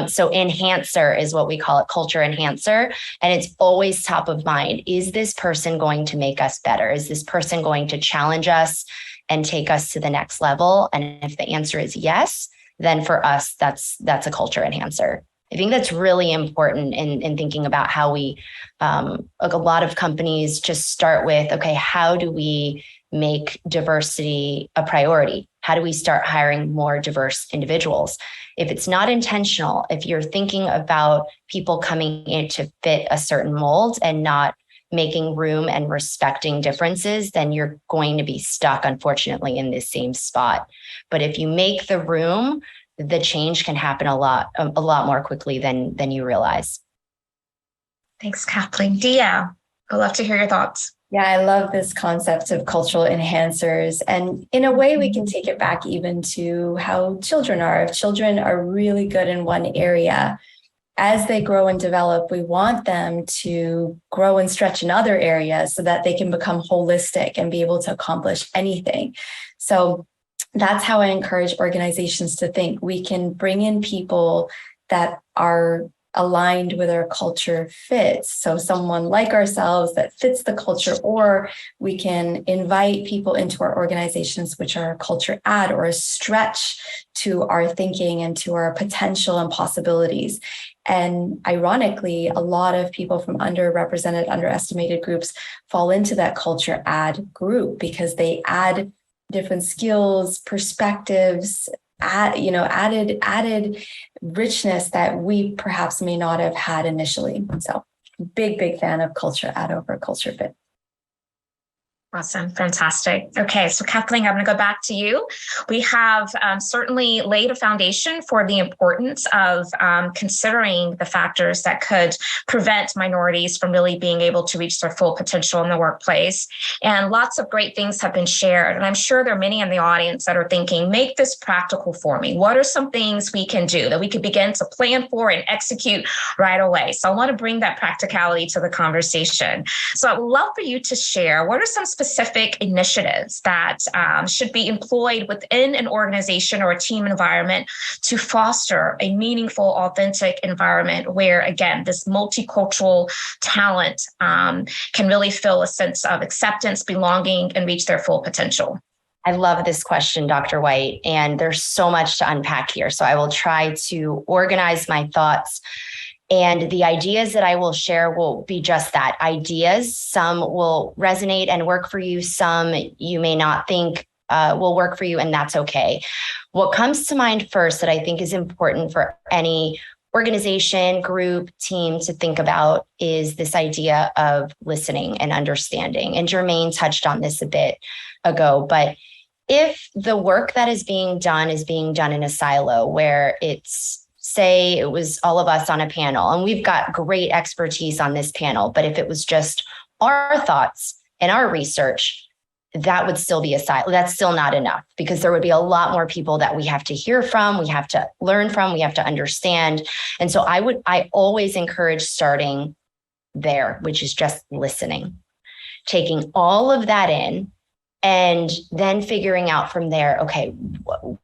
So enhancer is what we call it, culture enhancer. And it's always top of mind. Is this person going to make us better? Is this person going to challenge us and take us to the next level? And if the answer is yes, then for us, that's a culture enhancer. I think that's really important in thinking about how we, a lot of companies just start with, okay, how do we make diversity a priority? How do we start hiring more diverse individuals? If it's not intentional, if you're thinking about people coming in to fit a certain mold and not making room and respecting differences, then you're going to be stuck, unfortunately, in this same spot. But if you make the room, the change can happen a lot more quickly than you realize. Thanks, Kathleen. Diya, I'd love to hear your thoughts. Yeah, I love this concept of cultural enhancers. And in a way, we can take it back even to how children are. If children are really good in one area, as they grow and develop, we want them to grow and stretch in other areas so that they can become holistic and be able to accomplish anything. So that's how I encourage organizations to think. We can bring in people that are aligned with our culture fits. So someone like ourselves that fits the culture, or we can invite people into our organizations, which are a culture add or a stretch to our thinking and to our potential and possibilities. And ironically, a lot of people from underrepresented, underestimated groups fall into that culture add group because they add different skills, perspectives, added richness that we perhaps may not have had initially. So big fan of culture add over culture fit. Awesome. Fantastic. Okay. So Kathleen, I'm going to go back to you. We have certainly laid a foundation for the importance of considering the factors that could prevent minorities from really being able to reach their full potential in the workplace. And lots of great things have been shared. And I'm sure there are many in the audience that are thinking, make this practical for me. What are some things we can do that we could begin to plan for and execute right away? So I want to bring that practicality to the conversation. So I would love for you to share, what are some specific initiatives that should be employed within an organization or a team environment to foster a meaningful, authentic environment where, again, this multicultural talent can really feel a sense of acceptance, belonging, and reach their full potential? I love this question, Dr. White, and there's so much to unpack here. So I will try to organize my thoughts. And the ideas that I will share will be just that, ideas. Some will resonate and work for you. Some you may not think will work for you, and that's okay. What comes to mind first that I think is important for any organization, group, team to think about is this idea of listening and understanding. And Jermaine touched on this a bit ago, but if the work that is being done in a silo where it's, say it was all of us on a panel and we've got great expertise on this panel, but if it was just our thoughts and our research, that would still be a silo. That's still not enough because there would be a lot more people that we have to hear from, we have to learn from, we have to understand. And so I always encourage starting there, which is just listening, taking all of that in, and then figuring out from there, okay,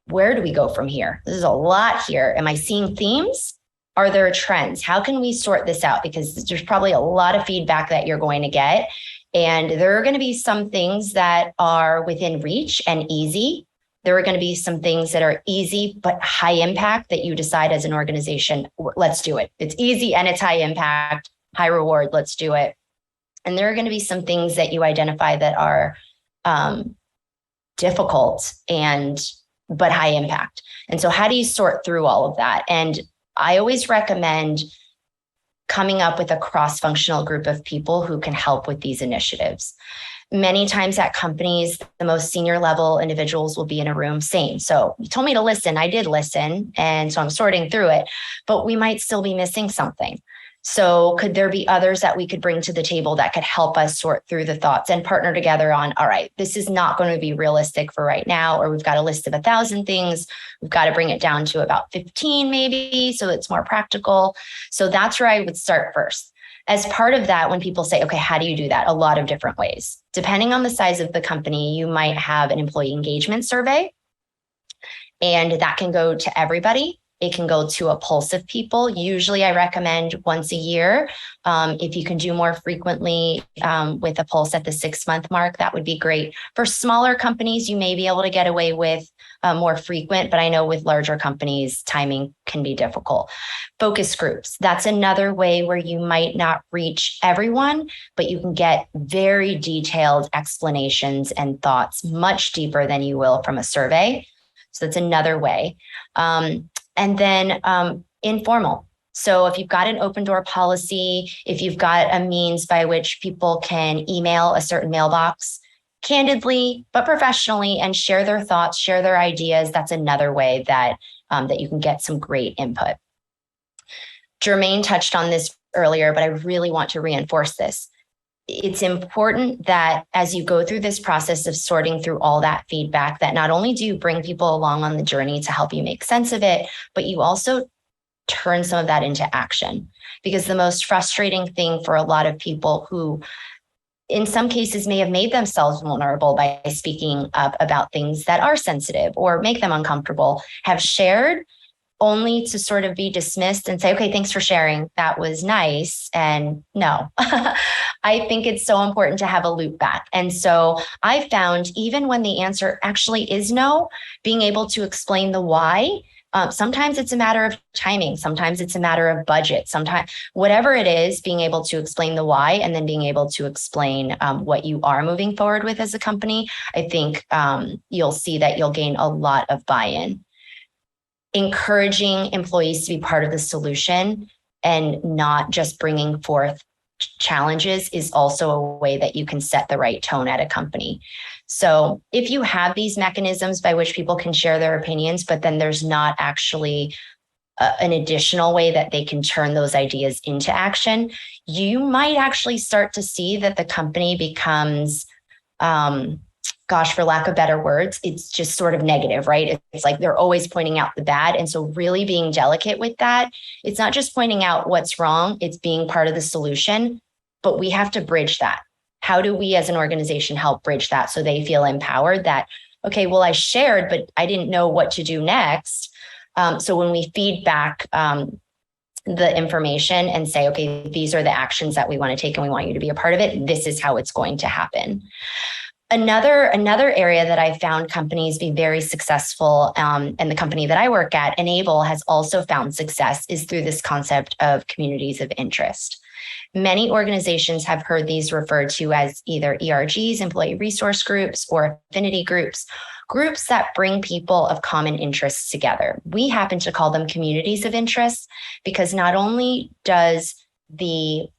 where do we go from here? This is a lot here. Am I seeing themes? Are there trends? How can we sort this out? Because there's probably a lot of feedback that you're going to get. And there are going to be some things that are within reach and easy. There are going to be some things that are easy, but high impact that you decide as an organization, let's do it. It's easy and it's high impact, high reward, let's do it. And there are going to be some things that you identify that are difficult but high impact. And so how do you sort through all of that? And I always recommend coming up with a cross-functional group of people who can help with these initiatives. Many times at companies, the most senior level individuals will be in a room. Same. So you told me to listen. I did listen. And so I'm sorting through it, but we might still be missing something. So could there be others that we could bring to the table that could help us sort through the thoughts and partner together on, all right, this is not going to be realistic for right now, or we've got a list of 1,000 things. We've got to bring it down to about 15 maybe, so it's more practical. So that's where I would start first. As part of that, when people say, okay, how do you do that? A lot of different ways. Depending on the size of the company, you might have an employee engagement survey, and that can go to everybody. It can go to a pulse of people. Usually I recommend once a year. If you can do more frequently with a pulse at the 6-month mark, that would be great. For smaller companies, you may be able to get away with more frequent, but I know with larger companies, timing can be difficult. Focus groups. That's another way where you might not reach everyone, but you can get very detailed explanations and thoughts much deeper than you will from a survey. So that's another way. And then informal. So if you've got an open door policy, if you've got a means by which people can email a certain mailbox candidly, but professionally, and share their thoughts, share their ideas, that's another way that you can get some great input. Jermaine touched on this earlier, but I really want to reinforce this. It's important that as you go through this process of sorting through all that feedback, that not only do you bring people along on the journey to help you make sense of it, but you also turn some of that into action. Because the most frustrating thing for a lot of people who in some cases may have made themselves vulnerable by speaking up about things that are sensitive or make them uncomfortable, have shared only to sort of be dismissed and say, okay, thanks for sharing. That was nice. And no, I think it's so important to have a loop back. And so I found even when the answer actually is no, being able to explain the why. Sometimes it's a matter of timing. Sometimes it's a matter of budget. Sometimes, whatever it is, being able to explain the why and then being able to explain what you are moving forward with as a company, I think you'll see that you'll gain a lot of buy-in. Encouraging employees to be part of the solution and not just bringing forth challenges is also a way that you can set the right tone at a company. So if you have these mechanisms by which people can share their opinions, but then there's not actually an additional way that they can turn those ideas into action, you might actually start to see that the company becomes, for lack of better words, it's just sort of negative, right? It's like they're always pointing out the bad. And so really being delicate with that, it's not just pointing out what's wrong, it's being part of the solution, but we have to bridge that. How do we as an organization help bridge that so they feel empowered that, okay, well, I shared, but I didn't know what to do next. So when we feed back the information and say, okay, these are the actions that we want to take and we want you to be a part of it, this is how it's going to happen. Another area that I found companies be very successful, and the company that I work at, Enable, has also found success is through this concept of communities of interest. Many organizations have heard these referred to as either ERGs, employee resource groups, or affinity groups, groups that bring people of common interests together. We happen to call them communities of interest because not only does the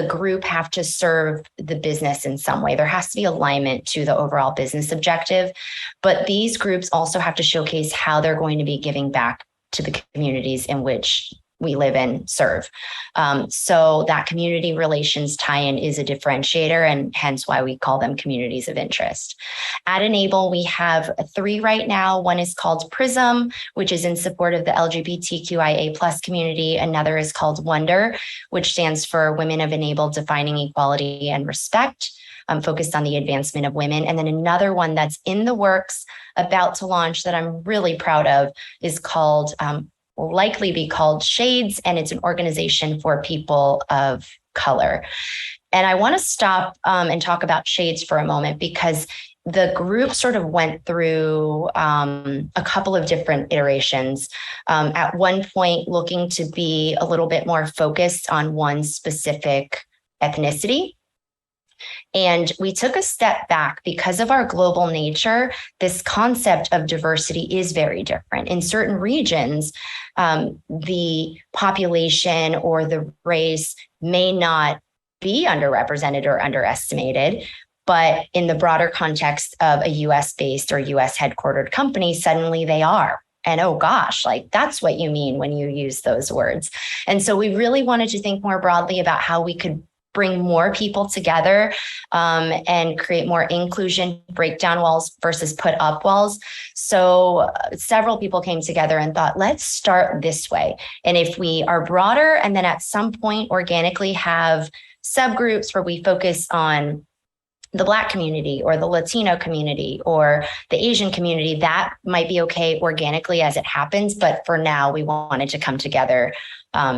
group have to serve the business in some way. There has to be alignment to the overall business objective, but these groups also have to showcase how they're going to be giving back to the communities in which we live and serve. So that community relations tie-in is a differentiator, and hence why we call them communities of interest. At Enable, we have 3 right now. One is called PRISM, which is in support of the LGBTQIA+ community. Another is called Wonder, which stands for Women of Enable Defining Equality and Respect, focused on the advancement of women. And then another one that's in the works, about to launch, that I'm really proud of, is called will likely be called Shades, and it's an organization for people of color. And I want to stop and talk about Shades for a moment because the group sort of went through a couple of different iterations. At one point, looking to be a little bit more focused on one specific ethnicity. And we took a step back because of our global nature. This concept of diversity is very different. In certain regions, the population or the race may not be underrepresented or underestimated, but in the broader context of a US-based or US headquartered company, suddenly they are. And oh gosh, like that's what you mean when you use those words. And so we really wanted to think more broadly about how we could bring more people together and create more inclusion, break down walls versus put up walls. So several people came together and thought, let's start this way. And if we are broader and then at some point organically have subgroups where we focus on the Black community or the Latino community or the Asian community, that might be okay organically as it happens. But for now, we wanted to come together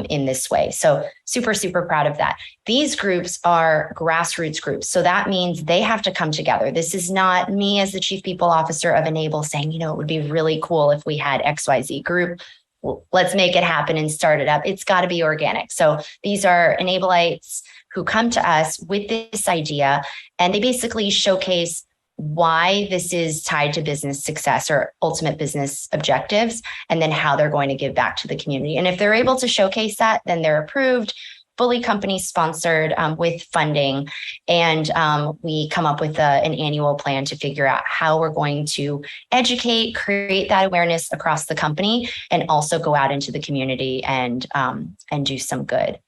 in this way. So super, super proud of that. These groups are grassroots groups. So that means they have to come together. This is not me as the chief people officer of Enable saying, it would be really cool if we had XYZ group. Well, let's make it happen and start it up. It's got to be organic. So these are Enableites who come to us with this idea, and they basically showcase why this is tied to business success or ultimate business objectives, and then how they're going to give back to the community. And if they're able to showcase that, then they're approved. fully company sponsored with funding. And we come up with an annual plan to figure out how we're going to educate, create that awareness across the company, and also go out into the community and do some good.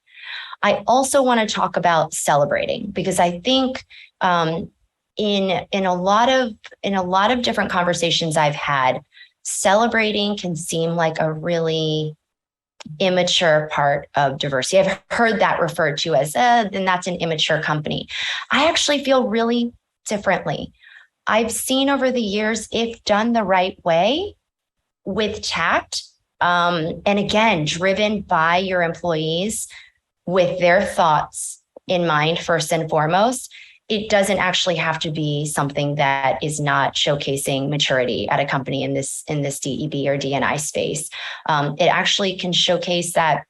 I also want to talk about celebrating, because I think in a lot of different conversations I've had, celebrating can seem like a really immature part of diversity. I've heard that referred to as, then that's an immature company. I actually feel really differently. I've seen over the years, if done the right way, with tact, and again, driven by your employees with their thoughts in mind, first and foremost, it doesn't actually have to be something that is not showcasing maturity at a company in this DEB or D&I space. It actually can showcase that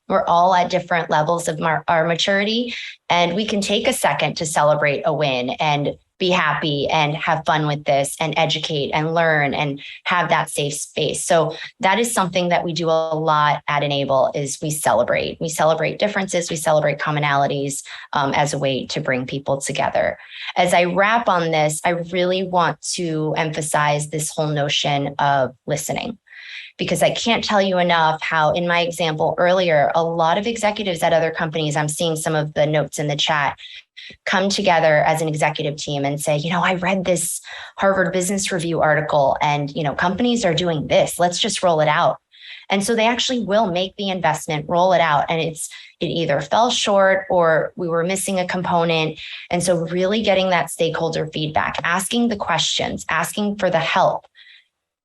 we're all at different levels of our maturity, and we can take a second to celebrate a win and be happy and have fun with this and educate and learn and have that safe space. So that is something that we do a lot at Enable, is we celebrate differences, we celebrate commonalities as a way to bring people together. As I wrap on this, I really want to emphasize this whole notion of listening, because I can't tell you enough how, in my example earlier, a lot of executives at other companies, I'm seeing some of the notes in the chat, come together as an executive team and say, I read this Harvard Business Review article and, companies are doing this, let's just roll it out. And so they actually will make the investment, roll it out. And it either fell short or we were missing a component. And so really getting that stakeholder feedback, asking the questions, asking for the help,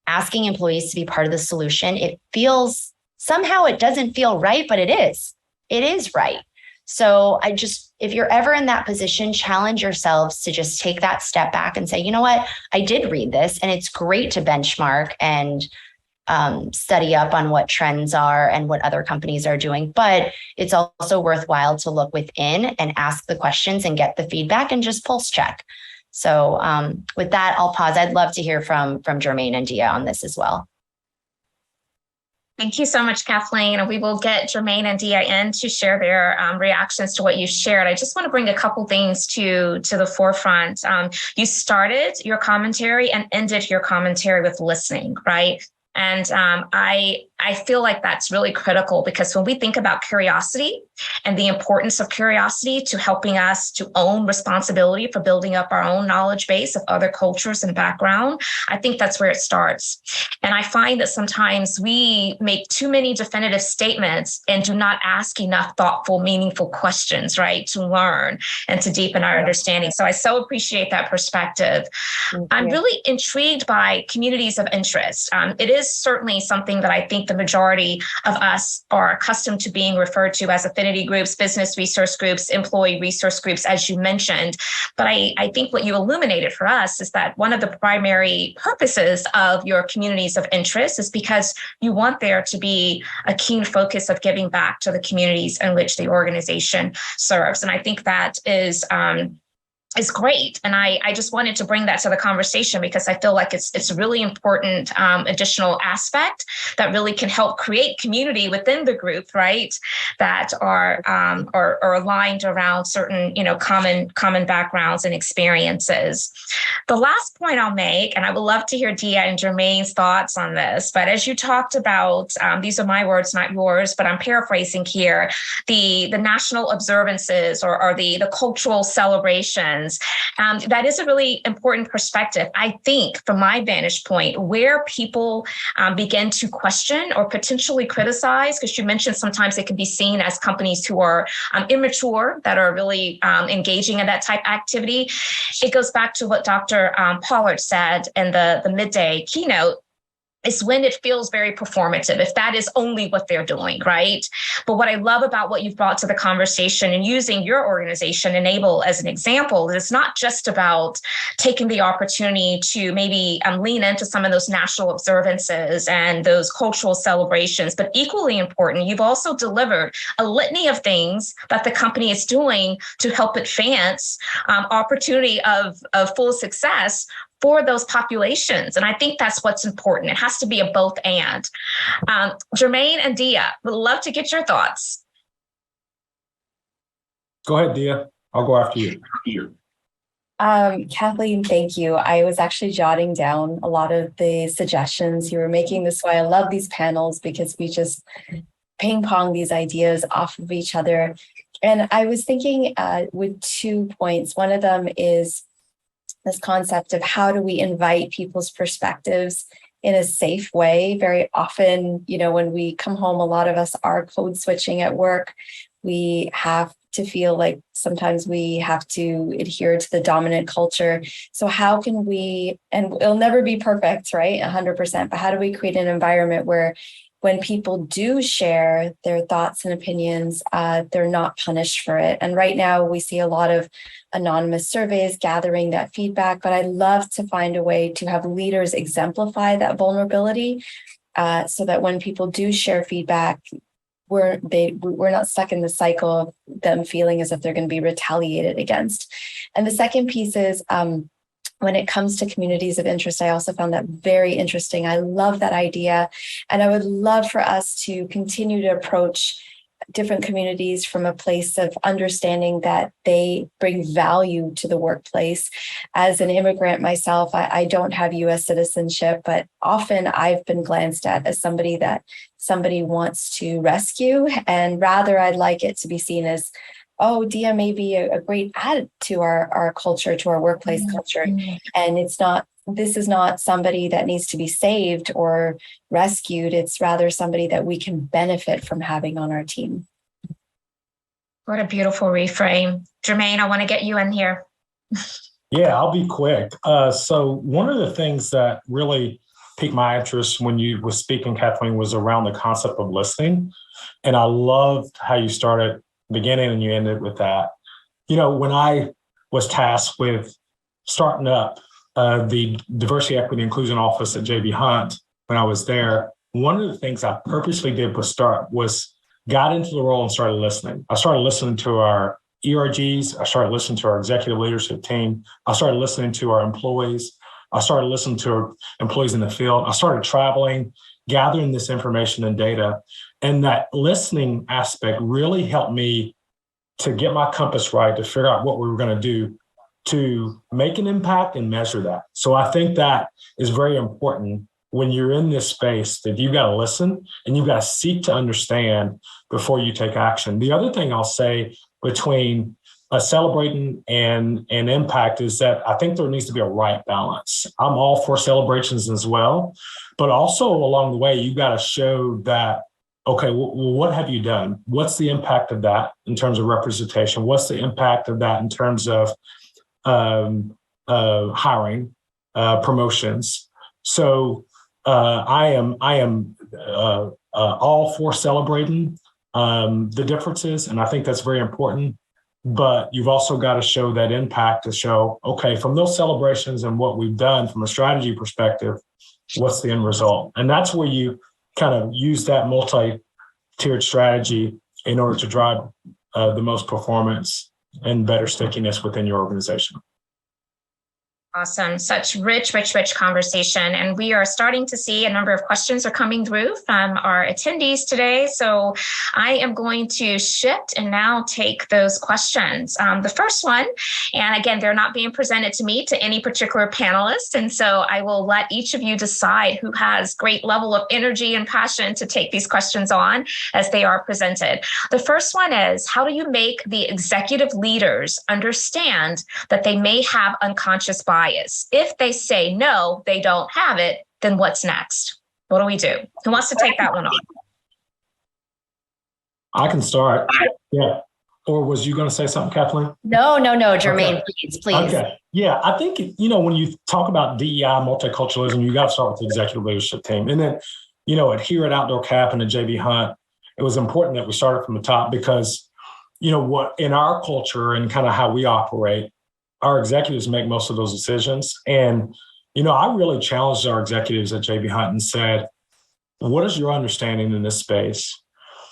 asking employees to be part of the solution. It feels, somehow it doesn't feel right, but it is right. So if you're ever in that position, challenge yourselves to just take that step back and say, you know what, I did read this, and it's great to benchmark and study up on what trends are and what other companies are doing. But it's also worthwhile to look within and ask the questions and get the feedback and just pulse check. So with that, I'll pause. I'd love to hear from Jermaine and Diya on this as well. Thank you so much, Kathleen. And we will get Jermaine and Diya in to share their reactions to what you shared. I just want to bring a couple things to the forefront. You started your commentary and ended your commentary with listening, right? And I feel like that's really critical, because when we think about curiosity and the importance of curiosity to helping us to own responsibility for building up our own knowledge base of other cultures and background, I think that's where it starts. And I find that sometimes we make too many definitive statements and do not ask enough thoughtful, meaningful questions, right, to learn and to deepen our understanding. So I so appreciate that perspective. I'm really intrigued by communities of interest. It is certainly something that I think the majority of us are accustomed to being referred to as affinity groups, business resource groups, employee resource groups, as you mentioned. But I think what you illuminated for us is that one of the primary purposes of your communities of interest is because you want there to be a keen focus of giving back to the communities in which the organization serves. And I think that is great. And I just wanted to bring that to the conversation, because I feel like it's a really important additional aspect that really can help create community within the group, right? That are aligned around certain, common backgrounds and experiences. The last point I'll make, and I would love to hear Diya and Jermaine's thoughts on this, but as you talked about, these are my words, not yours, but I'm paraphrasing here, the national observances or the cultural celebrations. That is a really important perspective. I think, from my vantage point, where people begin to question or potentially criticize, because you mentioned sometimes it can be seen as companies who are immature that are really engaging in that type of activity. It goes back to what Dr. Pollard said in the midday keynote. Is when it feels very performative, if that is only what they're doing, right? But what I love about what you've brought to the conversation and using your organization, Enable, as an example, is it's not just about taking the opportunity to maybe lean into some of those national observances and those cultural celebrations, but equally important, you've also delivered a litany of things that the company is doing to help advance opportunity of full success for those populations. And I think that's what's important. It has to be a both and. Jermaine and Diya, would love to get your thoughts. Go ahead, Diya. I'll go after you. Kathleen, thank you. I was actually jotting down a lot of the suggestions you were making. This is why I love these panels, because we just ping pong these ideas off of each other. And I was thinking with 2 points. One of them is this concept of how do we invite people's perspectives in a safe way. Very often, when we come home, a lot of us are code switching at work. We have to feel like sometimes we have to adhere to the dominant culture. So how can we, and it'll never be perfect, right? 100%, but how do we create an environment where when people do share their thoughts and opinions, they're not punished for it? And right now we see a lot of anonymous surveys gathering that feedback, but I'd love to find a way to have leaders exemplify that vulnerability so that when people do share feedback, we're not stuck in the cycle of them feeling as if they're going to be retaliated against. And the second piece is when it comes to communities of interest, I also found that very interesting. I love that idea. And I would love for us to continue to approach different communities from a place of understanding that they bring value to the workplace. As an immigrant myself, I don't have US citizenship, but often I've been glanced at as somebody that somebody wants to rescue. And rather, I'd like it to be seen as, oh, Diya may be a great add to our culture, to our workplace culture. And this is not somebody that needs to be saved or rescued. It's rather somebody that we can benefit from having on our team. What a beautiful reframe. Jermaine, I want to get you in here. Yeah, I'll be quick. So one of the things that really piqued my interest when you were speaking, Kathleen, was around the concept of listening. And I loved how you started beginning and you ended with that. When I was tasked with starting up the Diversity, Equity, Inclusion Office at J.B. Hunt, when I was there, one of the things I purposely did was got into the role and started listening. I started listening to our ERGs. I started listening to our executive leadership team. I started listening to our employees. I started listening to our employees in the field. I started traveling, gathering this information and data. And that listening aspect really helped me to get my compass right, to figure out what we were going to do to make an impact and measure that. So I think that is very important when you're in this space, that you've got to listen and you've got to seek to understand before you take action. The other thing I'll say between celebrating and impact is that I think there needs to be a right balance. I'm all for celebrations as well, but also along the way, you've got to show that, okay, well, what have you done? What's the impact of that in terms of representation? What's the impact of that in terms of hiring, promotions? So I am all for celebrating the differences, and I think that's very important. But you've also got to show that impact to show, okay, from those celebrations and what we've done from a strategy perspective, what's the end result? And that's where you kind of use that multi-tiered strategy in order to drive the most performance and better stickiness within your organization. Awesome. Such rich conversation. And we are starting to see a number of questions are coming through from our attendees today. So I am going to shift and now take those questions. The first one, and again, they're not being presented to me, to any particular panelist. And so I will let each of you decide who has great level of energy and passion to take these questions on as they are presented. The first one is, how do you make the executive leaders understand that they may have unconscious bias? If they say no, they don't have it, then what's next? What do we do? Who wants to take that one on? I can start. Yeah. Or was you going to say something, Kathleen? No, Jermaine, okay. please. Okay. Yeah, I think, when you talk about DEI, multiculturalism, you got to start with the executive leadership team. And then, here at Outdoor Cap and at JB Hunt, it was important that we started from the top because, what in our culture and kind of how we operate, our executives make most of those decisions. And, I really challenged our executives at JB Hunt and said, what is your understanding in this space?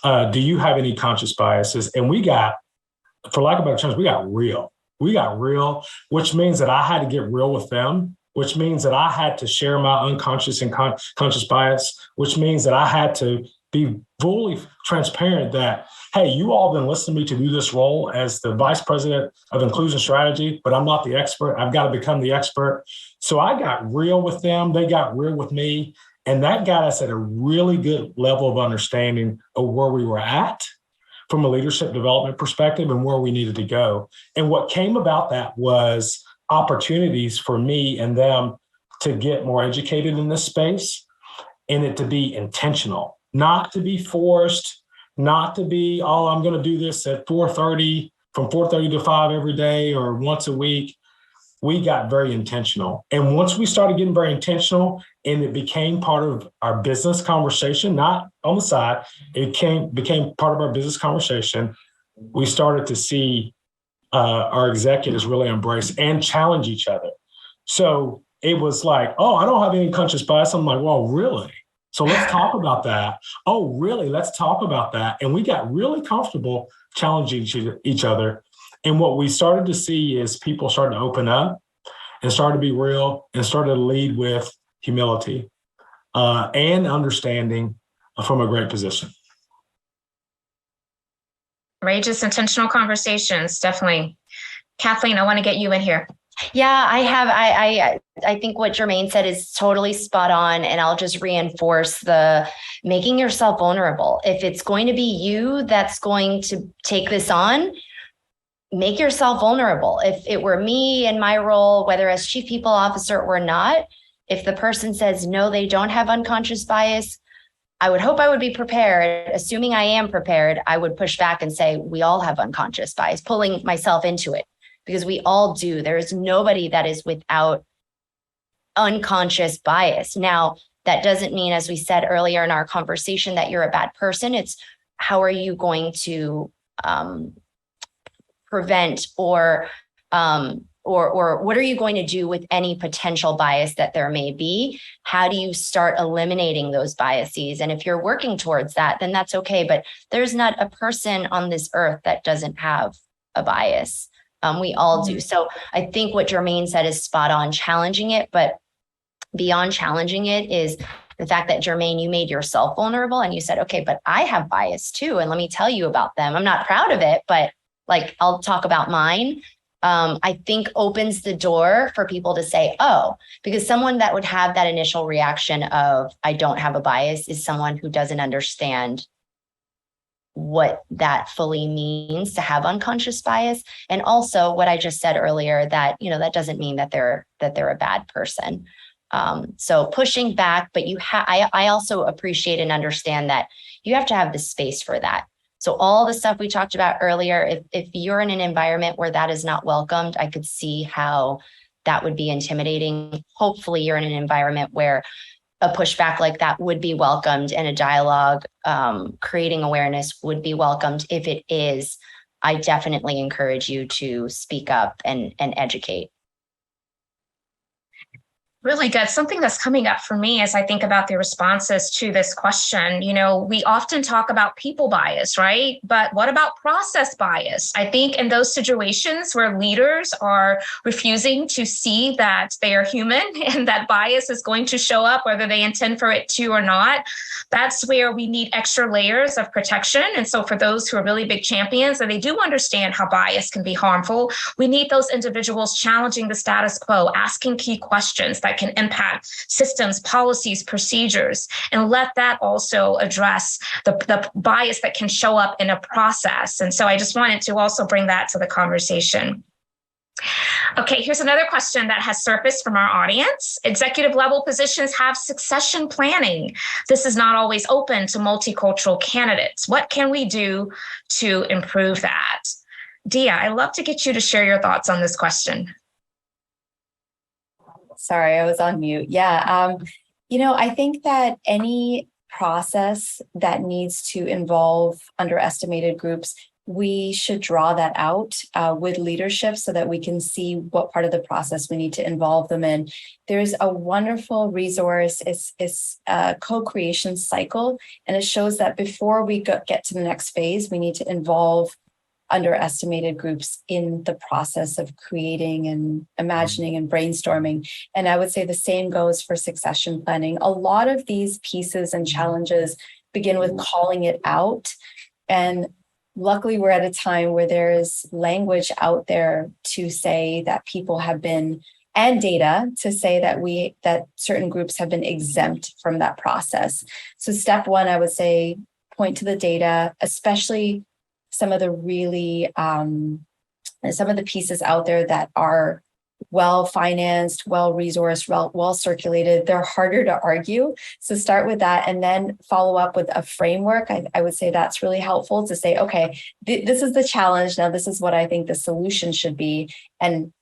Do you have any conscious biases? And we got, for lack of better terms, we got real. We got real, which means that I had to get real with them, which means that I had to share my unconscious and conscious bias, which means that I had to be fully transparent that, hey, you all been listening to me to do this role as the vice president of inclusion strategy, but I'm not the expert. I've got to become the expert. So I got real with them. They got real with me. And that got us at a really good level of understanding of where we were at from a leadership development perspective and where we needed to go. And what came about that was opportunities for me and them to get more educated in this space, and it to be intentional, not to be forced, not to be, oh, I'm going to do this at 4:30, from 4:30 to 5 every day or once a week. We got very intentional. And once we started getting very intentional and it became part of our business conversation, not on the side, it became part of our business conversation, we started to see our executives really embrace and challenge each other. So it was like, oh, I don't have any unconscious bias. I'm like, well, really? So let's talk about that. Oh, really? Let's talk about that. And we got really comfortable challenging each other. And what we started to see is people started to open up and started to be real and started to lead with humility and understanding from a great position. Courageous, intentional conversations, definitely. Kathleen, I want to get you in here. Yeah, I think what Jermaine said is totally spot on. And I'll just reinforce the making yourself vulnerable. If it's going to be you that's going to take this on, make yourself vulnerable. If it were me in my role, whether as chief people officer or not, if the person says, no, they don't have unconscious bias, I would hope I would be prepared. Assuming I am prepared, I would push back and say, we all have unconscious bias, pulling myself into it. Because we all do. There is nobody that is without unconscious bias. Now, that doesn't mean, as we said earlier in our conversation, that you're a bad person. It's how are you going to prevent or what are you going to do with any potential bias that there may be? How do you start eliminating those biases? And if you're working towards that, then that's okay. But there's not a person on this earth that doesn't have a bias. We all do. So I think what Jermaine said is spot on, challenging it, but beyond challenging it is the fact that, Jermaine, you made yourself vulnerable and you said, okay, but I have bias too. And let me tell you about them. I'm not proud of it, but like, I'll talk about mine. I think opens the door for people to say, oh, because someone that would have that initial reaction of, I don't have a bias, is someone who doesn't understand what that fully means to have unconscious bias. And also what I just said earlier, that, that doesn't mean that they're a bad person. So pushing back, but I also appreciate and understand that you have to have the space for that. So all the stuff we talked about earlier, if you're in an environment where that is not welcomed, I could see how that would be intimidating. Hopefully you're in an environment where a pushback like that would be welcomed and a dialogue, creating awareness would be welcomed. If it is, I definitely encourage you to speak up and educate. Really good. Something that's coming up for me as I think about the responses to this question, we often talk about people bias, right? But what about process bias? I think in those situations where leaders are refusing to see that they are human and that bias is going to show up, whether they intend for it to or not, that's where we need extra layers of protection. And so for those who are really big champions and they do understand how bias can be harmful, we need those individuals challenging the status quo, asking key questions that can impact systems, policies, procedures, and let that also address the bias that can show up in a process. And so I just wanted to also bring that to the conversation. Okay, here's another question that has surfaced from our audience. Executive level positions have succession planning. This is not always open to multicultural candidates. What can we do to improve that? Diya, I'd love to get you to share your thoughts on this question. Sorry, I was on mute. Yeah. I think that any process that needs to involve underestimated groups, we should draw that out with leadership so that we can see what part of the process we need to involve them in. There's a wonderful resource. It's a co-creation cycle, and it shows that before we get to the next phase, we need to involve underestimated groups in the process of creating and imagining and brainstorming. And I would say the same goes for succession planning. A lot of these pieces and challenges begin with calling it out. And luckily, we're at a time where there's language out there to say that people have been, and data to say that certain groups have been exempt from that process. So step one, I would say, point to the data, especially some of the really, some of the pieces out there that are well-financed, well-resourced, well-circulated. They're harder to argue. So start with that and then follow up with a framework. I would say that's really helpful to say, okay, this is the challenge. Now, this is what I think the solution should be. And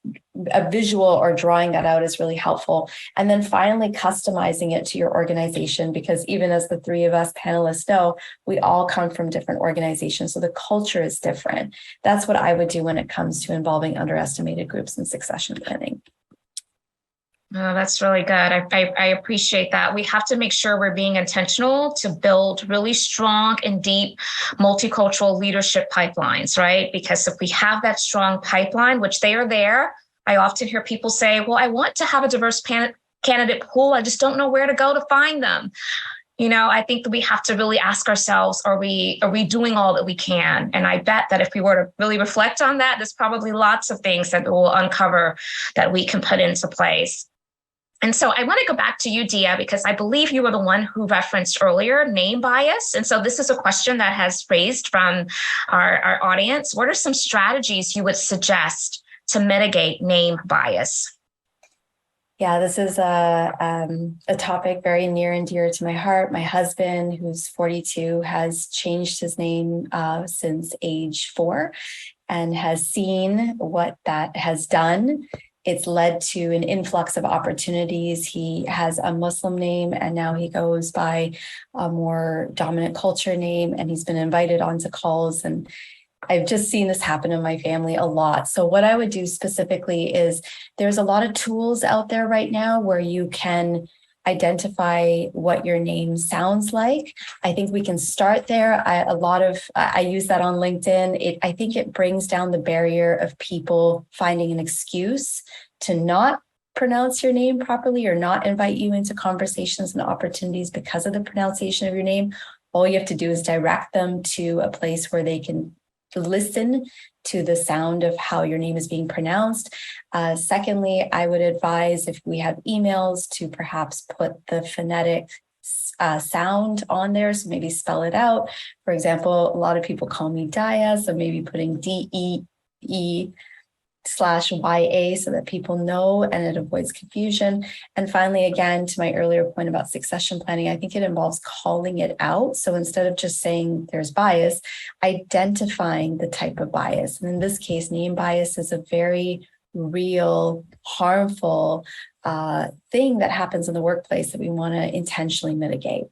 a visual or drawing that out is really helpful. And then finally customizing it to your organization, because even as the three of us panelists know, we all come from different organizations. So the culture is different. That's what I would do when it comes to involving underestimated groups in succession planning. Oh, that's really good. I appreciate that. We have to make sure we're being intentional to build really strong and deep multicultural leadership pipelines, right? Because if we have that strong pipeline, which they are there, I often hear people say, well, I want to have a diverse candidate pool. I just don't know where to go to find them. You know, I think that we have to really ask ourselves, are we doing all that we can? And I bet that if we were to really reflect on that, there's probably lots of things that we'll uncover that we can put into place. And so I want to go back to you, Diya, because I believe you were the one who referenced earlier name bias. And so this is a question that has raised from our audience. What are some strategies you would suggest to mitigate name bias? Yeah, this is a topic very near and dear to my heart. My husband, who's 42, has changed his name since age 4 and has seen what that has done. It's led to an influx of opportunities. He has a Muslim name and now he goes by a more dominant culture name, and he's been invited onto calls. And I've just seen this happen in my family a lot. So what I would do specifically is there's a lot of tools out there right now where you can identify what your name sounds like. I think we can start there. I use that on LinkedIn. I think it brings down the barrier of people finding an excuse to not pronounce your name properly or not invite you into conversations and opportunities because of the pronunciation of your name. All you have to do is direct them to a place where they can listen to the sound of how your name is being pronounced. Secondly, I would advise, if we have emails, to perhaps put the phonetic sound on there. So maybe spell it out. For example, a lot of people call me Diya, so maybe putting DEE/YA so that people know and it avoids confusion. And finally, again, to my earlier point about succession planning, I think it involves calling it out. So instead of just saying there's bias, identifying the type of bias. And in this case, name bias is a very real, harmful thing that happens in the workplace that we want to intentionally mitigate.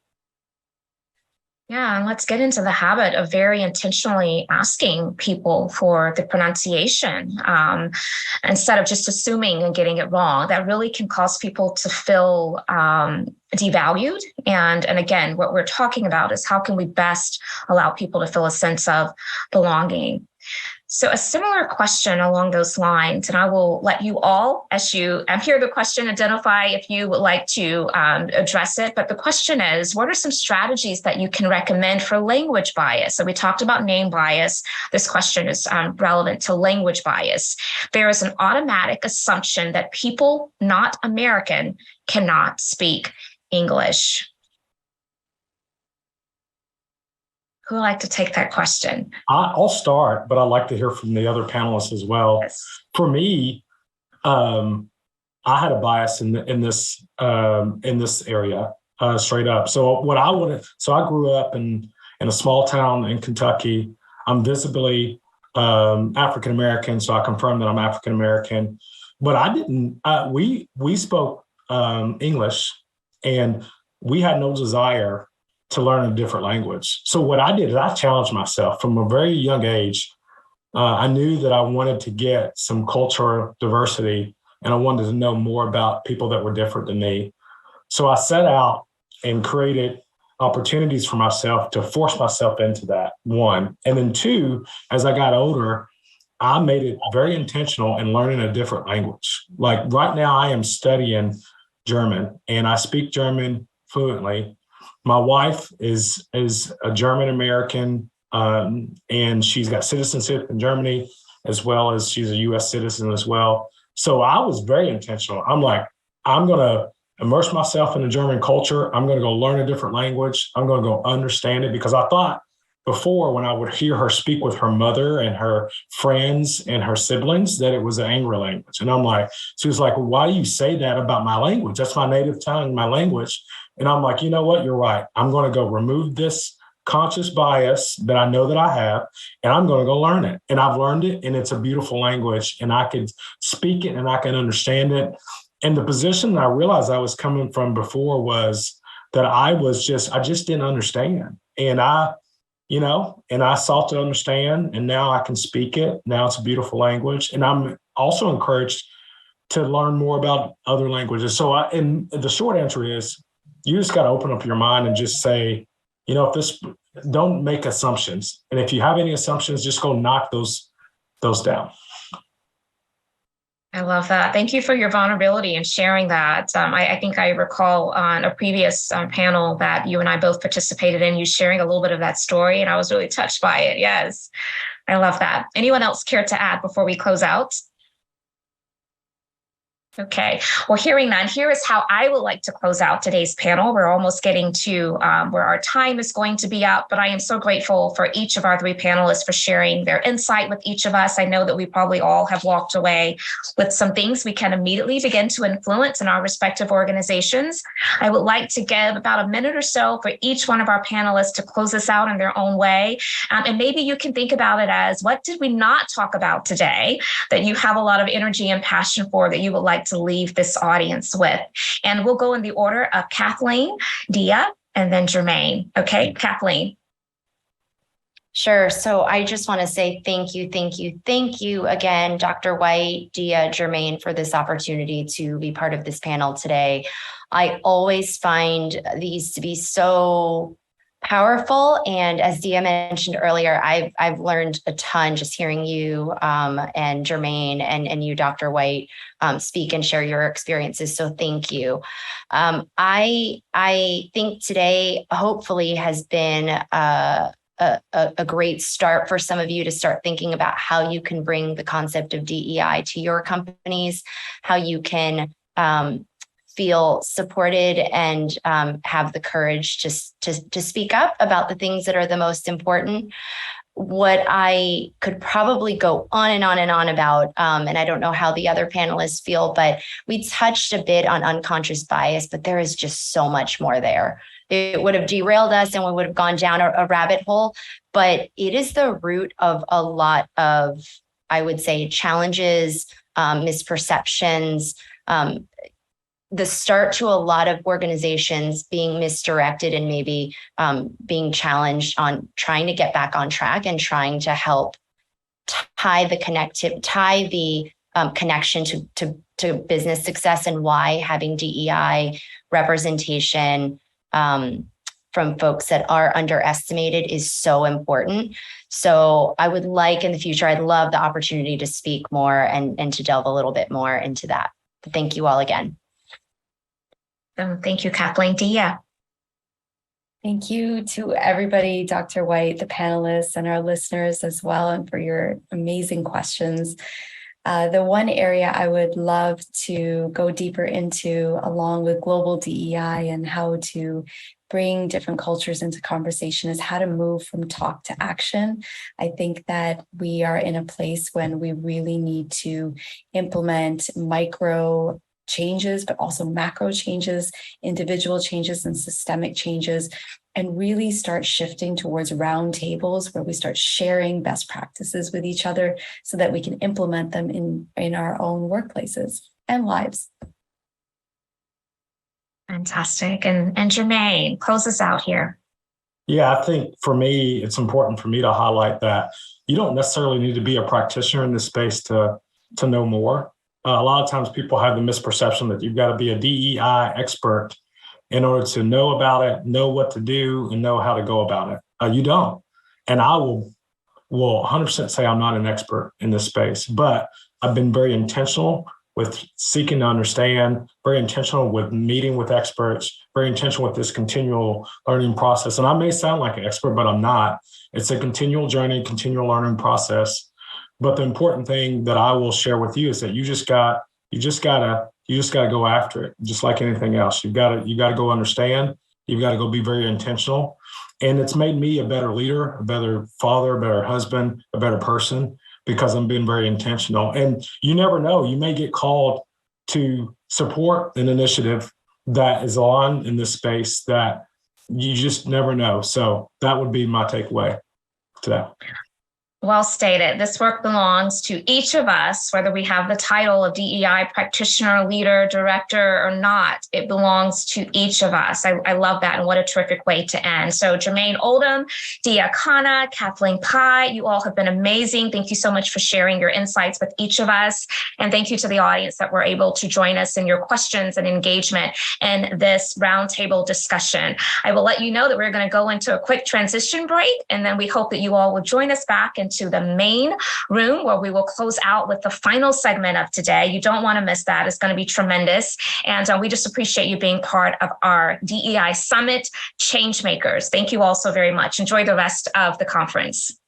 Yeah, and let's get into the habit of very intentionally asking people for the pronunciation instead of just assuming and getting it wrong. That really can cause people to feel devalued. And again, what we're talking about is how can we best allow people to feel a sense of belonging. So a similar question along those lines, and I will let you all, as you hear the question, identify if you would like to address it. But the question is, what are some strategies that you can recommend for language bias? So we talked about name bias. This question is relevant to language bias. There is an automatic assumption that people not American cannot speak English. Who would like to take that question? I'll start, but I'd like to hear from the other panelists as well. Yes. For me, I had a bias in this area, straight up. So I grew up in a small town in Kentucky. I'm visibly African American, so I confirm that I'm African American. But I didn't. We spoke English, and we had no desire to learn a different language. So what I did is I challenged myself from a very young age. I knew that I wanted to get some cultural diversity, and I wanted to know more about people that were different than me. So I set out and created opportunities for myself to force myself into that, one. And then two, as I got older, I made it very intentional in learning a different language. Like right now I am studying German, and I speak German fluently. My wife is a German American, and she's got citizenship in Germany, as well as she's a U.S. citizen as well. So I was very intentional. I'm like, I'm going to immerse myself in the German culture. I'm going to go learn a different language. I'm going to go understand it, because I thought before, when I would hear her speak with her mother and her friends and her siblings, that it was an angry language. And I'm like, she was like, well, why do you say that about my language? That's my native tongue, my language. And I'm like, you know what? You're right. I'm going to go remove this conscious bias that I know that I have, and I'm going to go learn it. And I've learned it, and it's a beautiful language, and I can speak it and I can understand it. And the position that I realized I was coming from before was that I just didn't understand. And I sought to understand, and now I can speak it. Now it's a beautiful language. And I'm also encouraged to learn more about other languages. So and the short answer is, you just got to open up your mind and just say, don't make assumptions. And if you have any assumptions, just go knock those down. I love that. Thank you for your vulnerability and sharing that. I think I recall on a previous panel that you and I both participated in, you sharing a little bit of that story, and I was really touched by it. Yes, I love that. Anyone else care to add before we close out? Okay, well, hearing that, here is how I would like to close out today's panel. We're almost getting to where our time is going to be up, but I am so grateful for each of our three panelists for sharing their insight with each of us. I know that we probably all have walked away with some things we can immediately begin to influence in our respective organizations. I would like to give about a minute or so for each one of our panelists to close us out in their own way. And maybe you can think about it as, what did we not talk about today that you have a lot of energy and passion for, that you would like to leave this audience with? And we'll go in the order of Kathleen, Diya, and then Jermaine. Okay, Kathleen. Sure. So I just want to say thank you again, Dr. White, Diya, Jermaine, for this opportunity to be part of this panel today. I always find these to be so powerful. And as Diya mentioned earlier, I've learned a ton just hearing you and Jermaine and you, Dr. White, speak and share your experiences. So thank you. I think today hopefully has been a great start for some of you to start thinking about how you can bring the concept of DEI to your companies, how you can feel supported and have the courage to speak up about the things that are the most important. What I could probably go on and on and on about, and I don't know how the other panelists feel, but we touched a bit on unconscious bias, but there is just so much more there. It would have derailed us and we would have gone down a rabbit hole, but it is the root of a lot of, I would say, challenges, misperceptions, the start to a lot of organizations being misdirected and maybe being challenged on trying to get back on track and trying to help tie the connection to business success, and why having DEI representation from folks that are underestimated is so important. So I would like in the future, I'd love the opportunity to speak more and to delve a little bit more into that. But thank you all again. Thank you, Kathleen. Diya. Thank you to everybody, Dr. White, the panelists, and our listeners as well, and for your amazing questions. The one area I would love to go deeper into, along with global DEI and how to bring different cultures into conversation, is how to move from talk to action. I think that we are in a place when we really need to implement micro changes, but also macro changes, individual changes, and systemic changes, and really start shifting towards roundtables where we start sharing best practices with each other so that we can implement them in our own workplaces and lives. Fantastic. And Jermaine, close us out here. Yeah, I think for me, it's important for me to highlight that you don't necessarily need to be a practitioner in this space to know more. A lot of times people have the misperception that you've got to be a DEI expert in order to know about it, know what to do, and know how to go about it. You don't. And I will 100% say I'm not an expert in this space, but I've been very intentional with seeking to understand, very intentional with meeting with experts, very intentional with this continual learning process. And I may sound like an expert, but I'm not. It's a continual journey, continual learning process. But the important thing that I will share with you is that you just gotta go after it, just like anything else. You gotta go understand. You've got to go be very intentional. And it's made me a better leader, a better father, a better husband, a better person, because I'm being very intentional. And you never know, you may get called to support an initiative that is on in this space that you just never know. So that would be my takeaway today. Well stated. This work belongs to each of us, whether we have the title of DEI practitioner, leader, director, or not. It belongs to each of us. I love that, and what a terrific way to end. So Jermaine Oldham, Diya, Khanna, Kathleen Pai, you all have been amazing. Thank you so much for sharing your insights with each of us. And thank you to the audience that were able to join us in your questions and engagement in this roundtable discussion. I will let you know that we're going to go into a quick transition break, and then we hope that you all will join us back into the main room where we will close out with the final segment of today. You don't want to miss that. It's going to be tremendous. And we just appreciate you being part of our DEI Summit Changemakers. Thank you all so very much. Enjoy the rest of the conference.